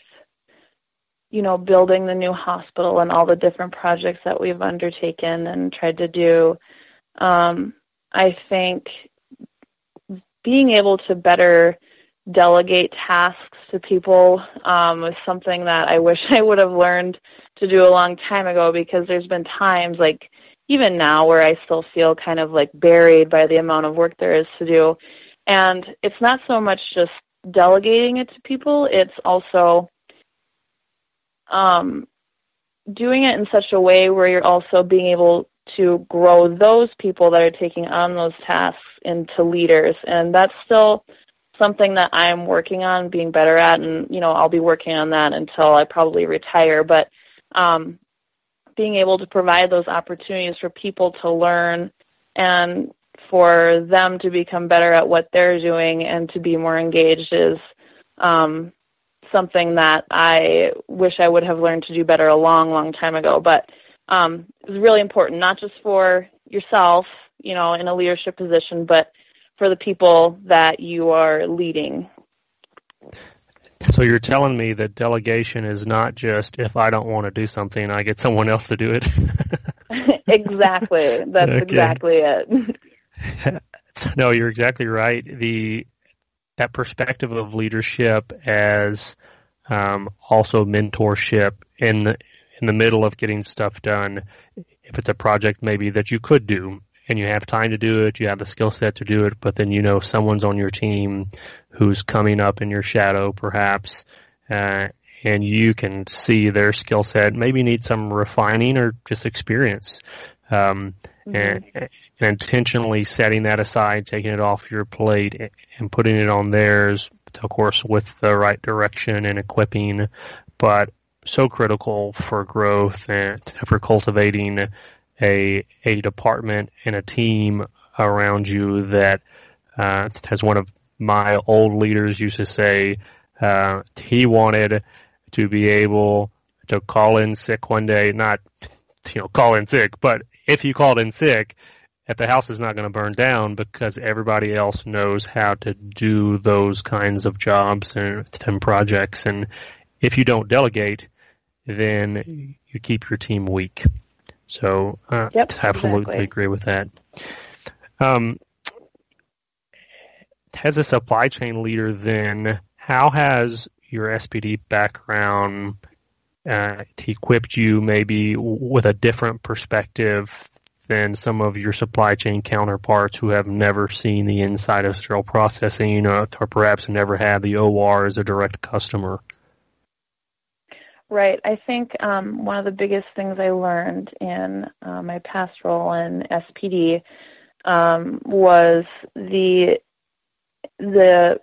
building the new hospital and all the different projects that we've undertaken and tried to do, I think being able to better delegate tasks to people was something that I wish I would have learned to do a long time ago, because there's been times, like even now, where I still feel kind of like buried by the amount of work there is to do. And it's not so much just delegating it to people, it's also doing it in such a way where you're also being able to grow those people that are taking on those tasks into leaders. And that's still something that I'm working on being better at, and I'll be working on that until I probably retire. But being able to provide those opportunities for people to learn and for them to become better at what they're doing and to be more engaged is something that I wish I would have learned to do better a long, long time ago. But it's really important, not just for yourself, in a leadership position, but for the people that you are leading. So you're telling me that delegation is not just if I don't want to do something, I get someone else to do it? Exactly. That's okay. Exactly it. No, you're exactly right. That perspective of leadership as also mentorship in the middle of getting stuff done. If it's a project maybe that you could do and you have time to do it, you have the skill set to do it, but then someone's on your team who's coming up in your shadow perhaps, and you can see their skill set maybe need some refining or just experience. And intentionally setting that aside, taking it off your plate and putting it on theirs, of course, with the right direction and equipping, but so critical for growth and for cultivating a department and a team around you that, as one of my old leaders used to say, he wanted to be able to call in sick one day, not, call in sick, but if you called in sick, the house is not going to burn down because everybody else knows how to do those kinds of jobs and projects. And if you don't delegate, then you keep your team weak. So absolutely agree with that. As a supply chain leader, then, how has your SPD background equipped you maybe with a different perspective than some of your supply chain counterparts who have never seen the inside of sterile processing, or perhaps never had the OR as a direct customer? Right. I think one of the biggest things I learned in my past role in SPD was the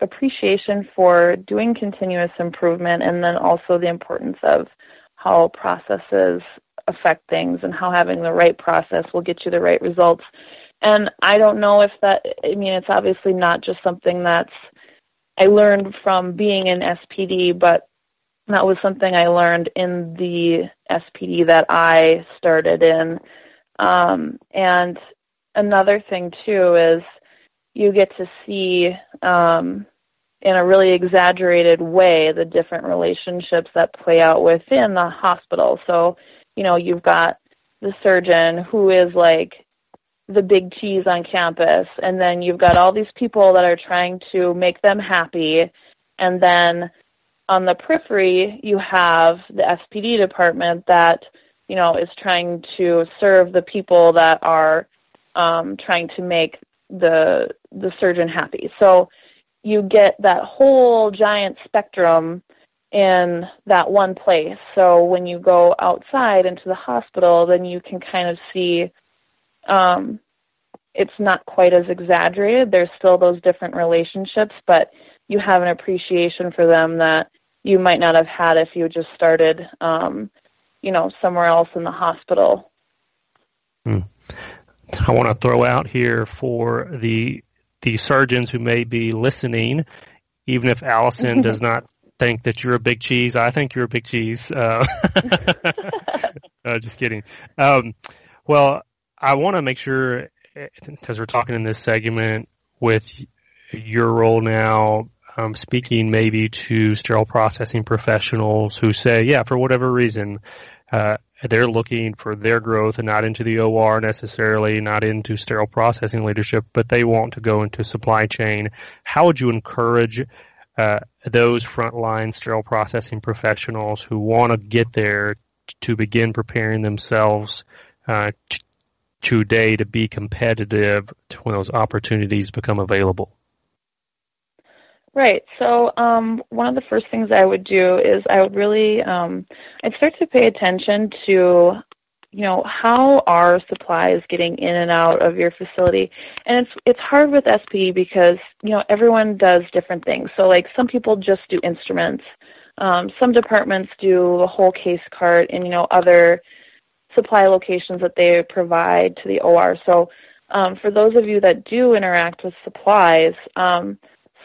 appreciation for doing continuous improvement, and then also the importance of how processes affect things and how having the right process will get you the right results. And I don't know if it's obviously not just something that's I learned from being in SPD, but that was something I learned in the SPD that I started in. And another thing, too, is you get to see in a really exaggerated way the different relationships that play out within the hospital. So, you've got the surgeon who is like the big cheese on campus, and then you've got all these people that are trying to make them happy, and then on the periphery, you have the SPD department that, is trying to serve the people that are trying to make the surgeon happy. So you get that whole giant spectrum in that one place. So when you go outside into the hospital, then you can kind of see it's not quite as exaggerated. There's still those different relationships, but you have an appreciation for them that you might not have had if you just started, somewhere else in the hospital. I want to throw out here for the surgeons who may be listening, even if Alison does not think that you're a big cheese, I think you're a big cheese. Just kidding. Well, I want to make sure, as we're talking in this segment, with your role now, speaking maybe to sterile processing professionals who say, for whatever reason, they're looking for their growth and not into the OR necessarily, not into sterile processing leadership, but they want to go into supply chain. How would you encourage those frontline sterile processing professionals who want to get there to begin preparing themselves today to be competitive when those opportunities become available? Right. So one of the first things I would do is I would really I'd start to pay attention to, how are supplies getting in and out of your facility. And it's hard with SPD because, everyone does different things. So like some people just do instruments. Some departments do a whole case cart and, other supply locations that they provide to the OR. So for those of you that do interact with supplies,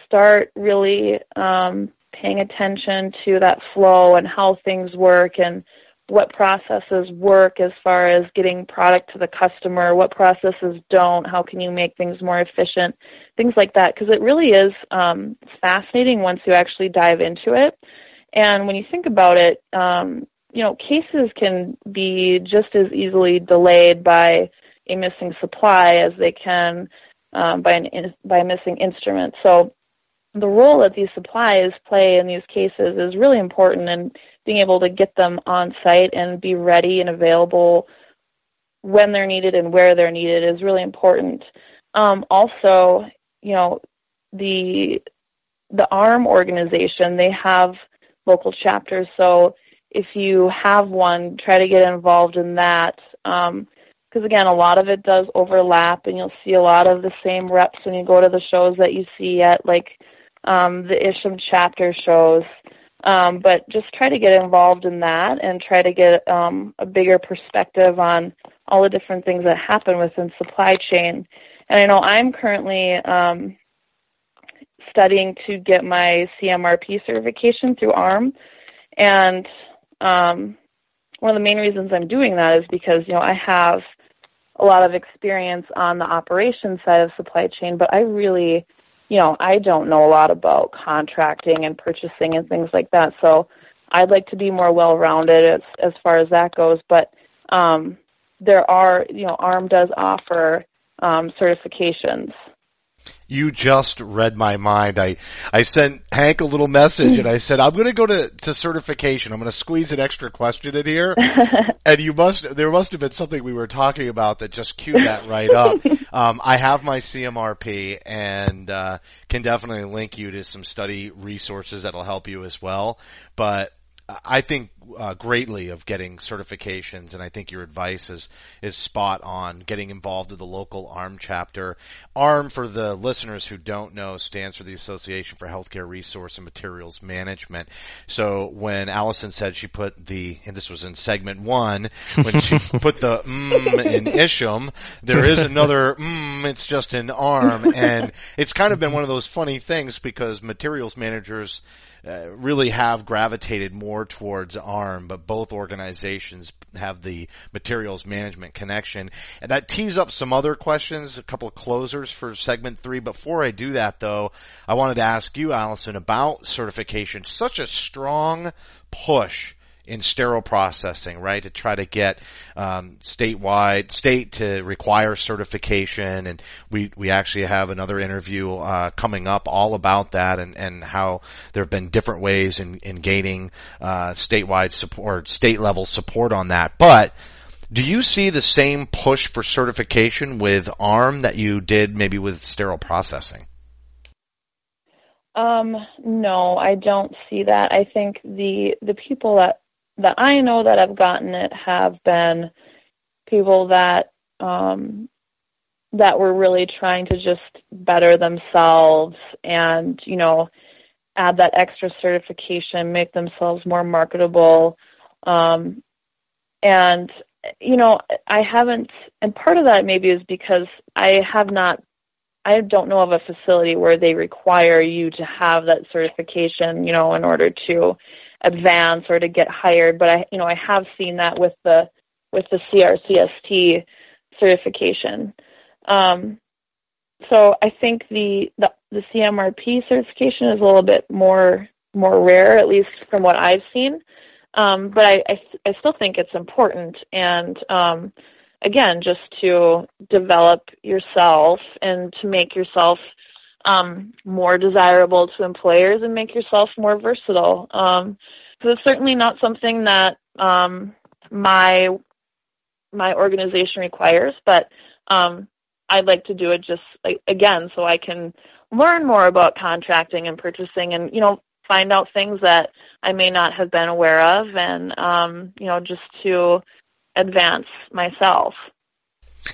start really paying attention to that flow and how things work and what processes work as far as getting product to the customer, what processes don't, how can you make things more efficient, things like that, because it really is fascinating once you actually dive into it. And when you think about it, cases can be just as easily delayed by a missing supply as they can by a missing instrument. So the role that these supplies play in these cases is really important, and being able to get them on site and be ready and available when they're needed and where they're needed is really important. Also, the ARM organization, they have local chapters, so if you have one, try to get involved in that. Because, again, a lot of it does overlap, and you'll see a lot of the same reps when you go to the shows that you see at, like, the ISHM chapter shows. But just try to get involved in that and try to get a bigger perspective on all the different things that happen within supply chain. And I know I'm currently studying to get my CMRP certification through ARM. And one of the main reasons I'm doing that is because, I have a lot of experience on the operations side of supply chain, but I really, I don't know a lot about contracting and purchasing and things like that. So I'd like to be more well-rounded as far as that goes. But there are, ARM does offer certifications. You just read my mind. I sent Hank a little message and I said, I'm going to go to certification. I'm going to squeeze an extra question in here. And there must have been something we were talking about that just queued that right up. I have my CMRP and, can definitely link you to some study resources that'll help you as well. But I think greatly of getting certifications, and I think your advice is spot on, getting involved with the local ARM chapter. ARM, for the listeners who don't know, stands for the Association for Healthcare Resource and Materials Management. So when Alison said she put and this was in segment 1, when she put the in Isham, there is another it's just in ARM, and it's kind of been one of those funny things because materials managers really have gravitated more towards ARM, but both organizations have the materials management connection. And that tees up some other questions, a couple of closers for segment 3. Before I do that, though, I wanted to ask you, Alison, about certification. Such a strong push in sterile processing, right, to try to get state to require certification. And we actually have another interview coming up all about that and how there have been different ways in gaining statewide support, state level support on that. But do you see the same push for certification with ARM that you did maybe with sterile processing? No, I don't see that. I think the people that I know that have gotten it have been people that that were really trying to just better themselves and, add that extra certification, make themselves more marketable. And, I haven't, and part of that maybe is because I don't know of a facility where they require you to have that certification, in order to advance or to get hired, but I have seen that with the CRCST certification. So I think the CMRP certification is a little bit more rare, at least from what I've seen. But I still think it's important, and again, just to develop yourself and to make yourself more desirable to employers and make yourself more versatile. So it's certainly not something that my organization requires, but I'd like to do it just again so I can learn more about contracting and purchasing and find out things that I may not have been aware of, and just to advance myself.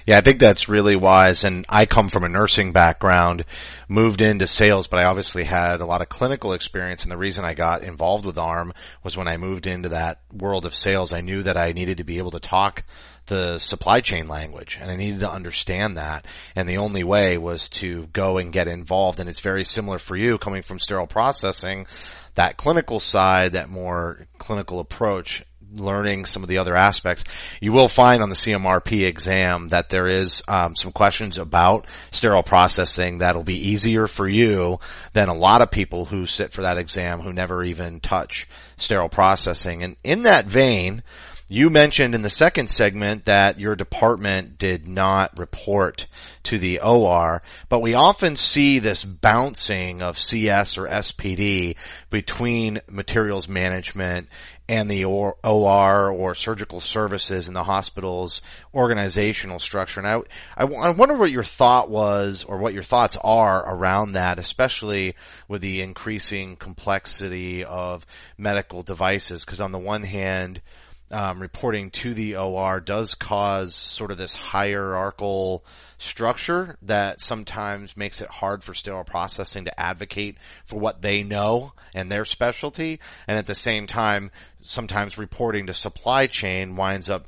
Yeah, I think that's really wise, and I come from a nursing background, moved into sales, but I obviously had a lot of clinical experience, and the reason I got involved with ARM was when I moved into that world of sales, I knew that I needed to be able to talk the supply chain language, and I needed to understand that, and the only way was to go and get involved, and it's very similar for you, coming from sterile processing, that clinical side, that more clinical approach, learning some of the other aspects. You will find on the CMRP exam that there is some questions about sterile processing that'll be easier for you than a lot of people who sit for that exam who never even touch sterile processing. And in that vein, you mentioned in the second segment that your department did not report to the OR, but we often see this bouncing of CS or SPD between materials management and the OR or surgical services in the hospital's organizational structure. And I wonder what your thought was, or what your thoughts are around that, especially with the increasing complexity of medical devices, because on the one hand, reporting to the OR does cause sort of this hierarchical structure that sometimes makes it hard for sterile processing to advocate for what they know and their specialty. And at the same time, sometimes reporting to supply chain winds up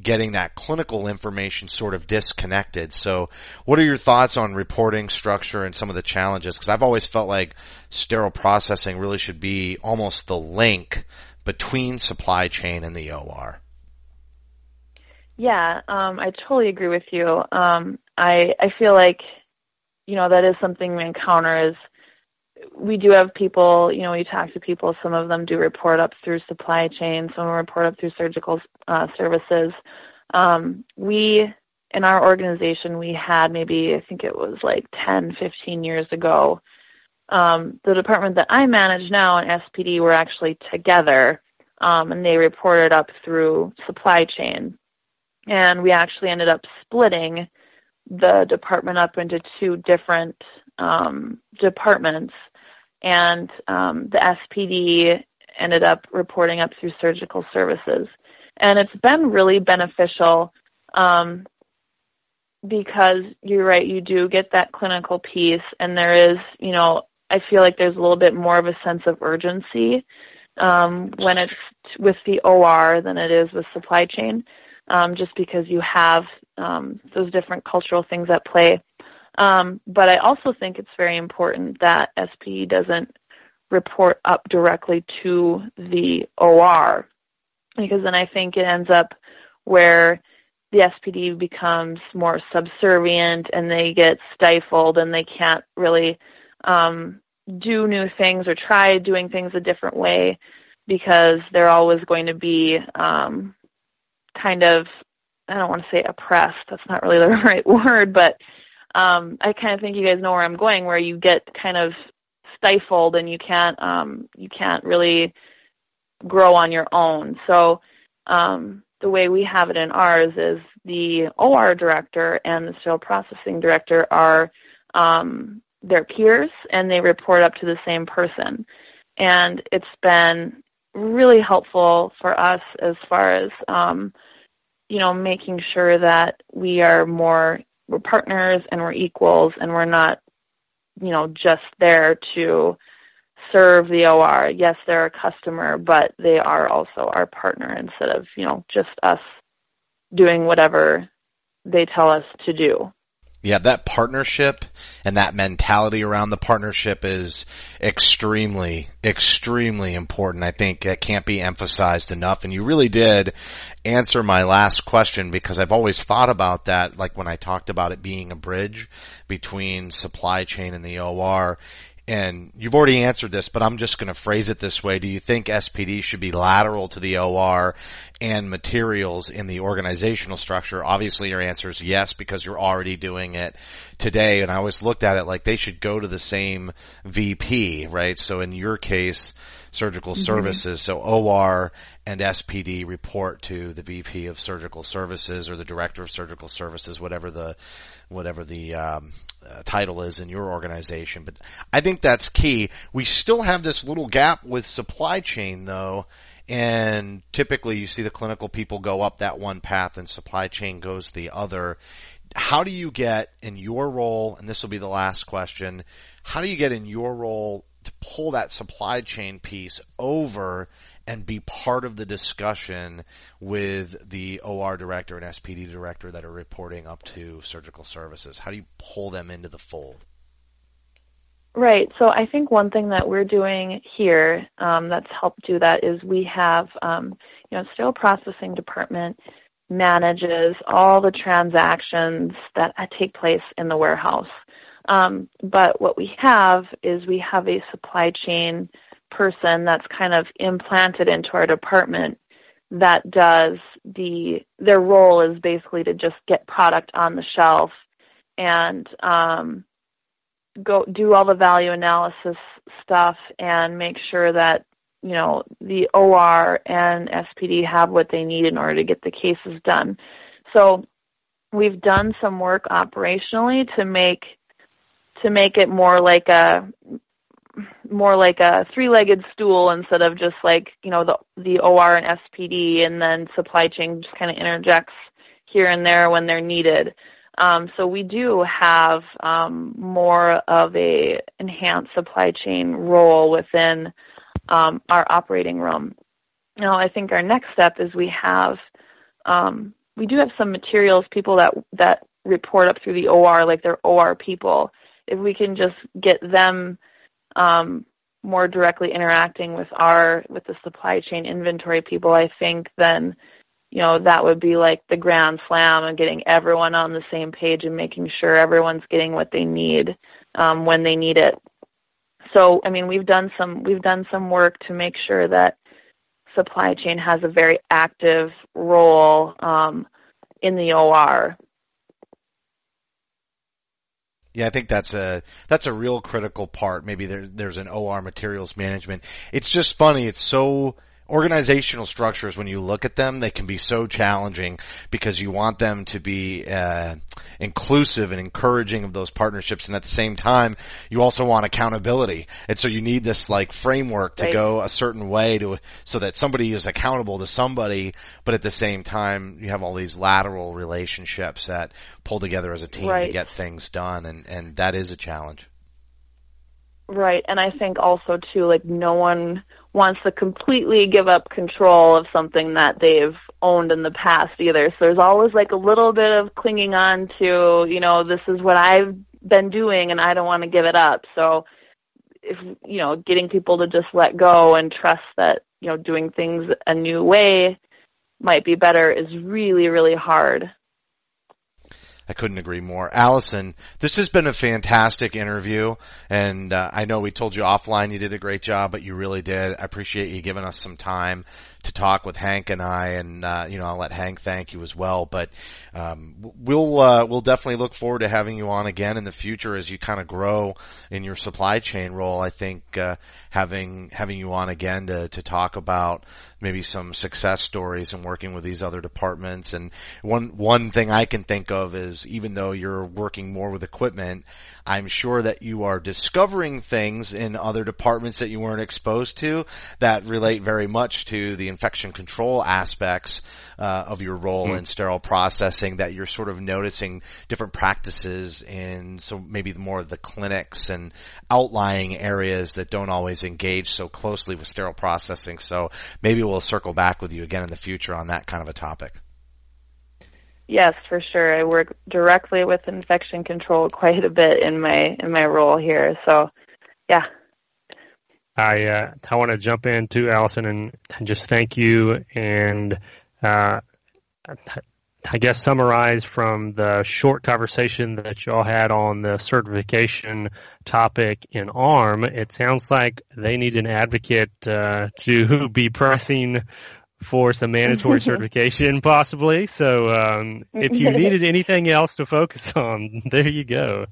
getting that clinical information sort of disconnected. So what are your thoughts on reporting structure and some of the challenges? Because I've always felt like sterile processing really should be almost the link between supply chain and the OR. Yeah, I totally agree with you. I feel like, that is something we encounter is we do have people, we talk to people, some of them do report up through supply chain, some report up through surgical services. In our organization, we had maybe, I think it was like 10, 15 years ago, the department that I manage now and SPD were actually together, and they reported up through supply chain. And we actually ended up splitting the department up into two different departments. And the SPD ended up reporting up through surgical services. And it's been really beneficial because you're right, you do get that clinical piece, and there is, I feel like there's a little bit more of a sense of urgency when it's with the OR than it is with supply chain, just because you have those different cultural things at play. But I also think it's very important that SPD doesn't report up directly to the OR, because then I think it ends up where the SPD becomes more subservient and they get stifled and they can't really do new things or try doing things a different way, because they're always going to be kind of, I don't want to say oppressed, that's not really the right word, but I kind of think you guys know where I'm going, where you get kind of stifled and you can't really grow on your own. So the way we have it in ours is the OR director and the sterile processing director are their peers, and they report up to the same person. And it's been really helpful for us as far as making sure that we're partners and we're equals, and we're not just there to serve the OR. Yes, they're a customer, but they are also our partner, instead of just us doing whatever they tell us to do. Yeah, that partnership and that mentality around the partnership is extremely, extremely important. I think it can't be emphasized enough. And you really did answer my last question, because I've always thought about that, like when I talked about it being a bridge between supply chain and the OR. And you've already answered this, but I'm just going to phrase it this way. Do you think SPD should be lateral to the OR and materials in the organizational structure? Obviously, your answer is yes, because you're already doing it today. And I always looked at it like they should go to the same VP, right? So in your case, surgical services. So OR and SPD report to the VP of surgical services or the director of surgical services, whatever the title is in your organization. But I think that's key. We still have this little gap with supply chain, though, and typically you see the clinical people go up that one path and supply chain goes the other. How do you get in your role, and this will be the last question, how do you get in your role to pull that supply chain piece over and be part of the discussion with the OR director and SPD director that are reporting up to surgical services? How do you pull them into the fold? Right. So I think one thing that we're doing here that's helped do that is we have, Sterile Processing Department manages all the transactions that take place in the warehouse. But what we have is we have a supply chain person that's kind of implanted into our department that does their role is basically to just get product on the shelf and go do all the value analysis stuff and make sure that the OR and SPD have what they need in order to get the cases done. So we've done some work operationally to make it more like a three-legged stool instead of just like, the OR and SPD, and then supply chain just kind of interjects here and there when they're needed. So we do have more of a enhanced supply chain role within our operating room. Now, I think our next step is we do have some materials people that report up through the OR, like they're OR people. If we can just get them more directly interacting with the supply chain inventory people, I think then that would be like the grand slam and getting everyone on the same page and making sure everyone's getting what they need when they need it. So, I mean, we've done some work to make sure that supply chain has a very active role in the OR. Yeah, I think that's a real critical part. Maybe there's an OR materials management. It's just funny. It's so organizational structures, when you look at them, they can be so challenging because you want them to be inclusive and encouraging of those partnerships, and at the same time you also want accountability. And so you need this like framework to go a certain way so that somebody is accountable to somebody, but at the same time you have all these lateral relationships that pull together as a team to get things done, and that is a challenge. Right, and I think also too, like, no one wants to completely give up control of something that they've owned in the past either. So there's always like a little bit of clinging on to, this is what I've been doing and I don't want to give it up. So if, getting people to just let go and trust that, doing things a new way might be better is really, really hard. I couldn't agree more. Alison, this has been a fantastic interview, and I know we told you offline you did a great job, but you really did. I appreciate you giving us some time to talk with Hank and I, and I'll let Hank thank you as well. But we'll definitely look forward to having you on again in the future as you kind of grow in your supply chain role. I think having you on again to talk about maybe some success stories and working with these other departments. And one thing I can think of is, even though you're working more with equipment, I'm sure that you are discovering things in other departments that you weren't exposed to that relate very much to the infection control aspects of your role in sterile processing, that you're sort of noticing different practices in, so maybe more of the clinics and outlying areas that don't always engage so closely with sterile processing. So maybe we'll circle back with you again in the future on that kind of a topic. Yes, for sure. I work directly with infection control quite a bit in my role here. So, yeah. I want to jump in too, Alison, and just thank you, and I guess summarize from the short conversation that y'all had on the certification topic in ARM. It sounds like they need an advocate to be pressing for some mandatory certification, possibly. So if you needed anything else to focus on, there you go.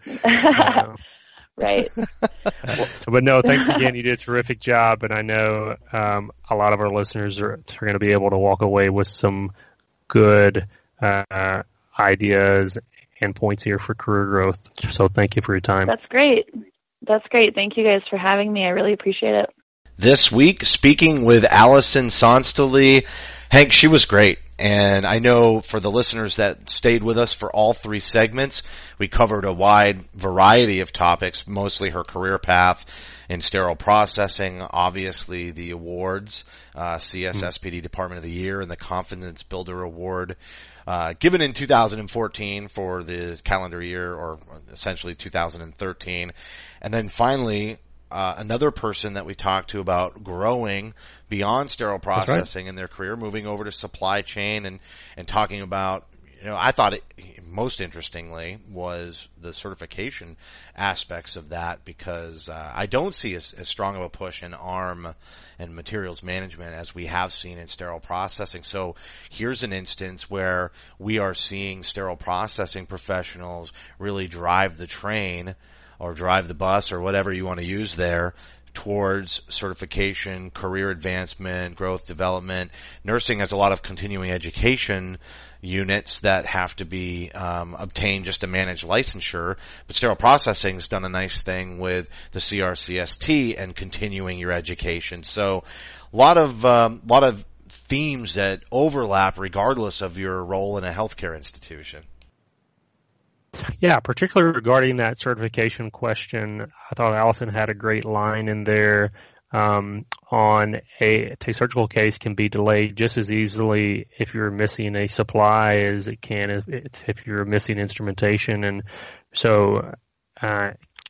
Right. But no, thanks again. You did a terrific job, and I know a lot of our listeners are going to be able to walk away with some good ideas and points here for career growth. So thank you for your time. That's great. Thank you guys for having me. I really appreciate it. This week, speaking with Alison Sonstelie. Hank, she was great. And I know for the listeners that stayed with us for all three segments, we covered a wide variety of topics, mostly her career path in sterile processing, obviously the awards, SPD Department of the Year and the Confidence Builder Award, given in 2014 for the calendar year, or essentially 2013. And then finally, another person that we talked to about growing beyond sterile processing in their career, moving over to supply chain and talking about, I thought it most interestingly was the certification aspects of that, because I don't see as strong of a push in ARM and materials management as we have seen in sterile processing. So here's an instance where we are seeing sterile processing professionals really drive the train or drive the bus, or whatever you want to use there, towards certification, career advancement, growth, development. Nursing has a lot of continuing education units that have to be obtained just to manage licensure, but sterile processing has done a nice thing with the CRCST and continuing your education. So a lot of themes that overlap regardless of your role in a healthcare institution. Yeah, particularly regarding that certification question, I thought Alison had a great line in there on a surgical case can be delayed just as easily if you're missing a supply as it can if you're missing instrumentation. And so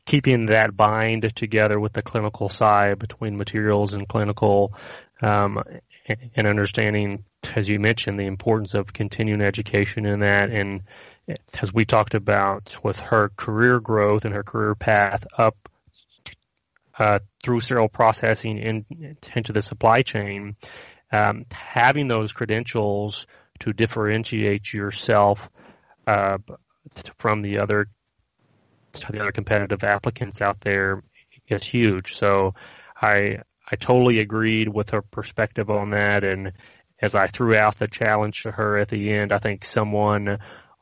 keeping that bind together with the clinical side between materials and clinical and understanding as you mentioned, the importance of continuing education in that, and as we talked about with her career growth and her career path up through sterile processing into the supply chain, having those credentials to differentiate yourself from the other competitive applicants out there is huge. So I totally agreed with her perspective on that, and as I threw out the challenge to her at the end, I think someone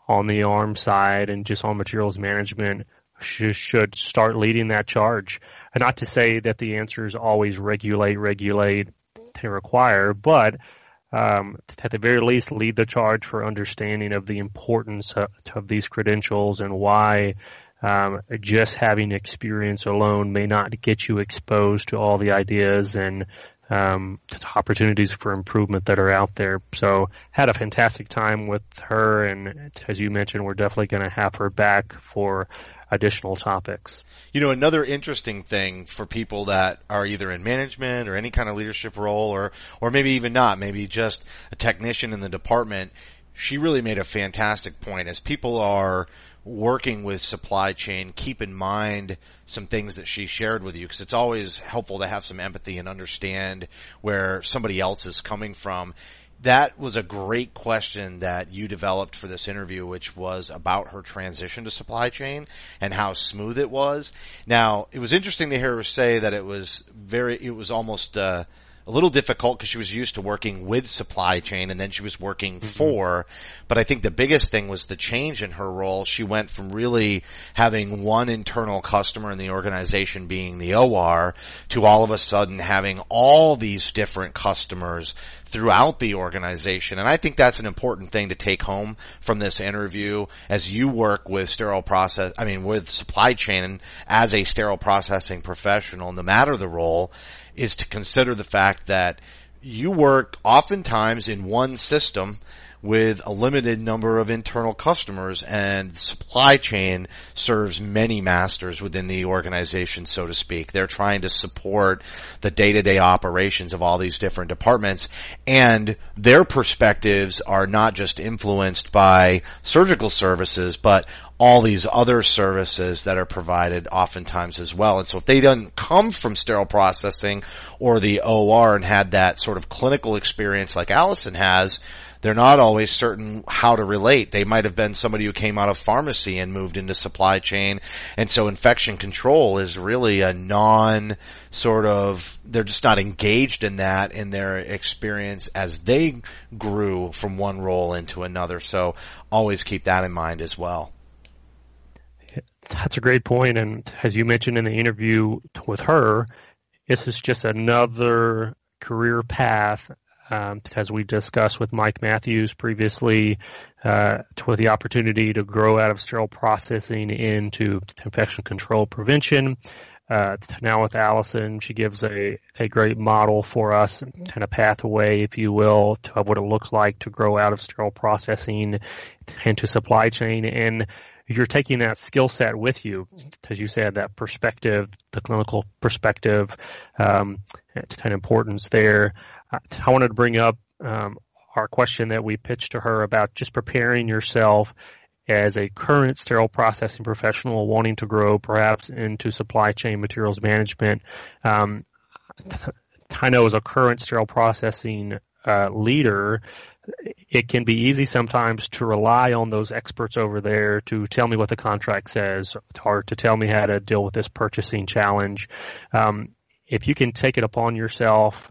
on the arm side and just on materials management should start leading that charge. And not to say that the answer is always regulate to require, but at the very least lead the charge for understanding of the importance of these credentials and why just having experience alone may not get you exposed to all the ideas and opportunities for improvement that are out there. So had a fantastic time with her, and as you mentioned, we're definitely going to have her back for additional topics. You know, another interesting thing for people that are either in management or any kind of leadership role, or maybe even not, maybe just a technician in the department, she really made a fantastic point. As people are working with supply chain, keep in mind some things that she shared with you, because it's always helpful to have some empathy and understand where somebody else is coming from. That was a great question that you developed for this interview, which was about her transition to supply chain and how smooth it was. Now, it was interesting to hear her say that it was almost a little difficult because she was used to working with supply chain and then she was working for. But I think the biggest thing was the change in her role. She went from really having one internal customer in the organization being the OR to all of a sudden having all these different customers throughout the organization. And I think that's an important thing to take home from this interview as you work with with supply chain as a sterile processing professional, no matter the role, is to consider the fact that you work oftentimes in one system with a limited number of internal customers, and supply chain serves many masters within the organization, so to speak. They're trying to support the day-to-day operations of all these different departments, and their perspectives are not just influenced by surgical services, but all these other services that are provided oftentimes as well. And so if they don't come from sterile processing or the OR and had that sort of clinical experience like Alison has, they're not always certain how to relate. They might have been somebody who came out of pharmacy and moved into supply chain. And so infection control is really a they're just not engaged in that in their experience as they grew from one role into another. So always keep that in mind as well. That's a great point. And as you mentioned in the interview with her, this is just another career path, as we discussed with Mike Matthews previously, with the opportunity to grow out of sterile processing into infection control prevention. Now with Alison, she gives a great model for us and a pathway, if you will, to what it looks like to grow out of sterile processing into supply chain. And you're taking that skill set with you, as you said, that perspective, the clinical perspective, and importance there. I wanted to bring up our question that we pitched to her about just preparing yourself as a current sterile processing professional wanting to grow perhaps into supply chain materials management. I know as a current sterile processing leader, it can be easy sometimes to rely on those experts over there to tell me what the contract says or to tell me how to deal with this purchasing challenge. If you can take it upon yourself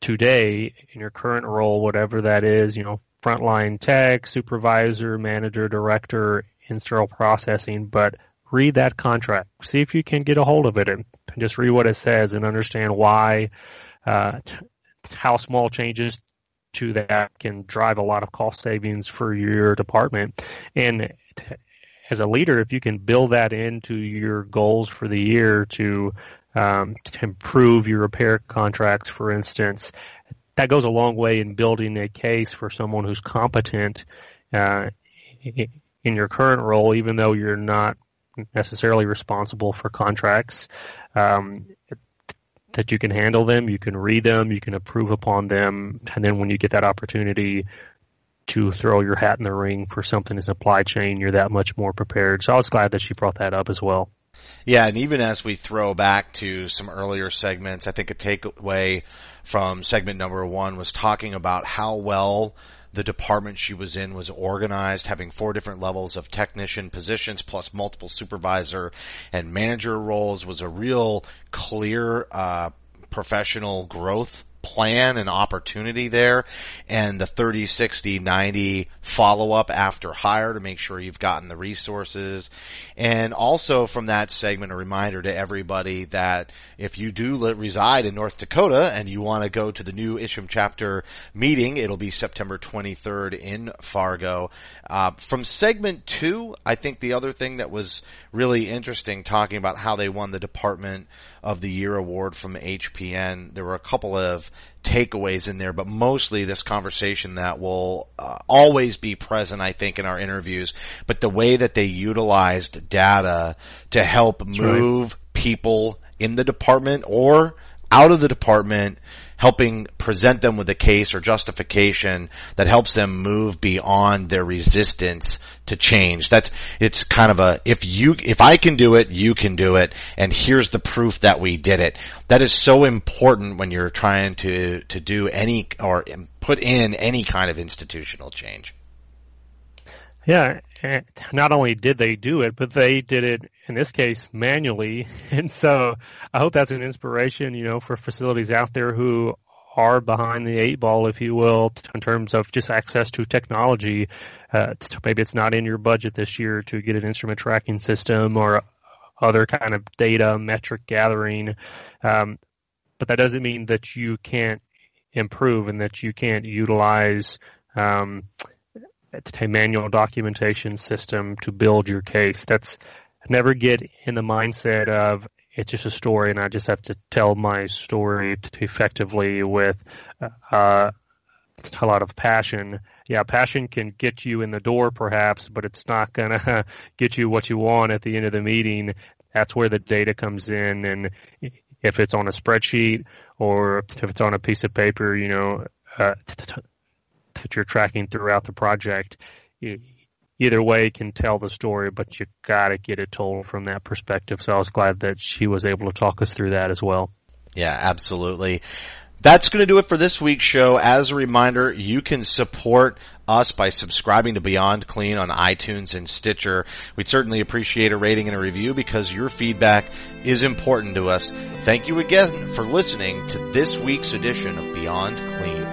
today in your current role, whatever that is, frontline tech, supervisor, manager, director in sterile processing, but read that contract. See if you can get a hold of it and just read what it says and understand why, how small changes to that can drive a lot of cost savings for your department. And as a leader, if you can build that into your goals for the year to improve your repair contracts, for instance, that goes a long way in building a case for someone who's competent in your current role, even though you're not necessarily responsible for contracts. that you can handle them, you can read them, you can improve upon them, and then when you get that opportunity to throw your hat in the ring for something in supply chain, you're that much more prepared. So I was glad that she brought that up as well. Yeah, and even as we throw back to some earlier segments, I think a takeaway from segment number 1 was talking about how well the department she was in was organized, having 4 different levels of technician positions plus multiple supervisor and manager roles was a real clear professional growth plan and opportunity there, and the 30, 60, 90 follow-up after hire to make sure you've gotten the resources. And also from that segment, a reminder to everybody that if you do reside in North Dakota and you want to go to the new Isham chapter meeting, it'll be September 23rd in Fargo. From segment 2, I think the other thing that was really interesting, talking about how they won the Department of the Year award from HPN, there were a couple of takeaways in there, but mostly this conversation that will always be present, I think, in our interviews, but the way that they utilized data to help move people in the department or out of the department, helping present them with a case or justification that helps them move beyond their resistance to change. It's kind of a, if I can do it, you can do it, and here's the proof that we did it. That is so important when you're trying to do any or put in any kind of institutional change. Yeah, and not only did they do it, but they did it, in this case, manually. And so I hope that's an inspiration, for facilities out there who are behind the 8 ball, if you will, in terms of just access to technology. Maybe it's not in your budget this year to get an instrument tracking system or other kind of data metric gathering. But that doesn't mean that you can't improve and that you can't utilize a manual documentation system to build your case. Never get in the mindset of it's just a story and I just have to tell my story effectively with a lot of passion. Yeah, passion can get you in the door perhaps, but it's not going to get you what you want at the end of the meeting. That's where the data comes in, and if it's on a spreadsheet or if it's on a piece of paper, that you're tracking throughout the project, either way can tell the story, but you got to get it told from that perspective. So I was glad that she was able to talk us through that as well. Yeah, absolutely. That's going to do it for this week's show. As a reminder, you can support us by subscribing to Beyond Clean on iTunes and Stitcher. We'd certainly appreciate a rating and a review because your feedback is important to us. Thank you again for listening to this week's edition of Beyond Clean.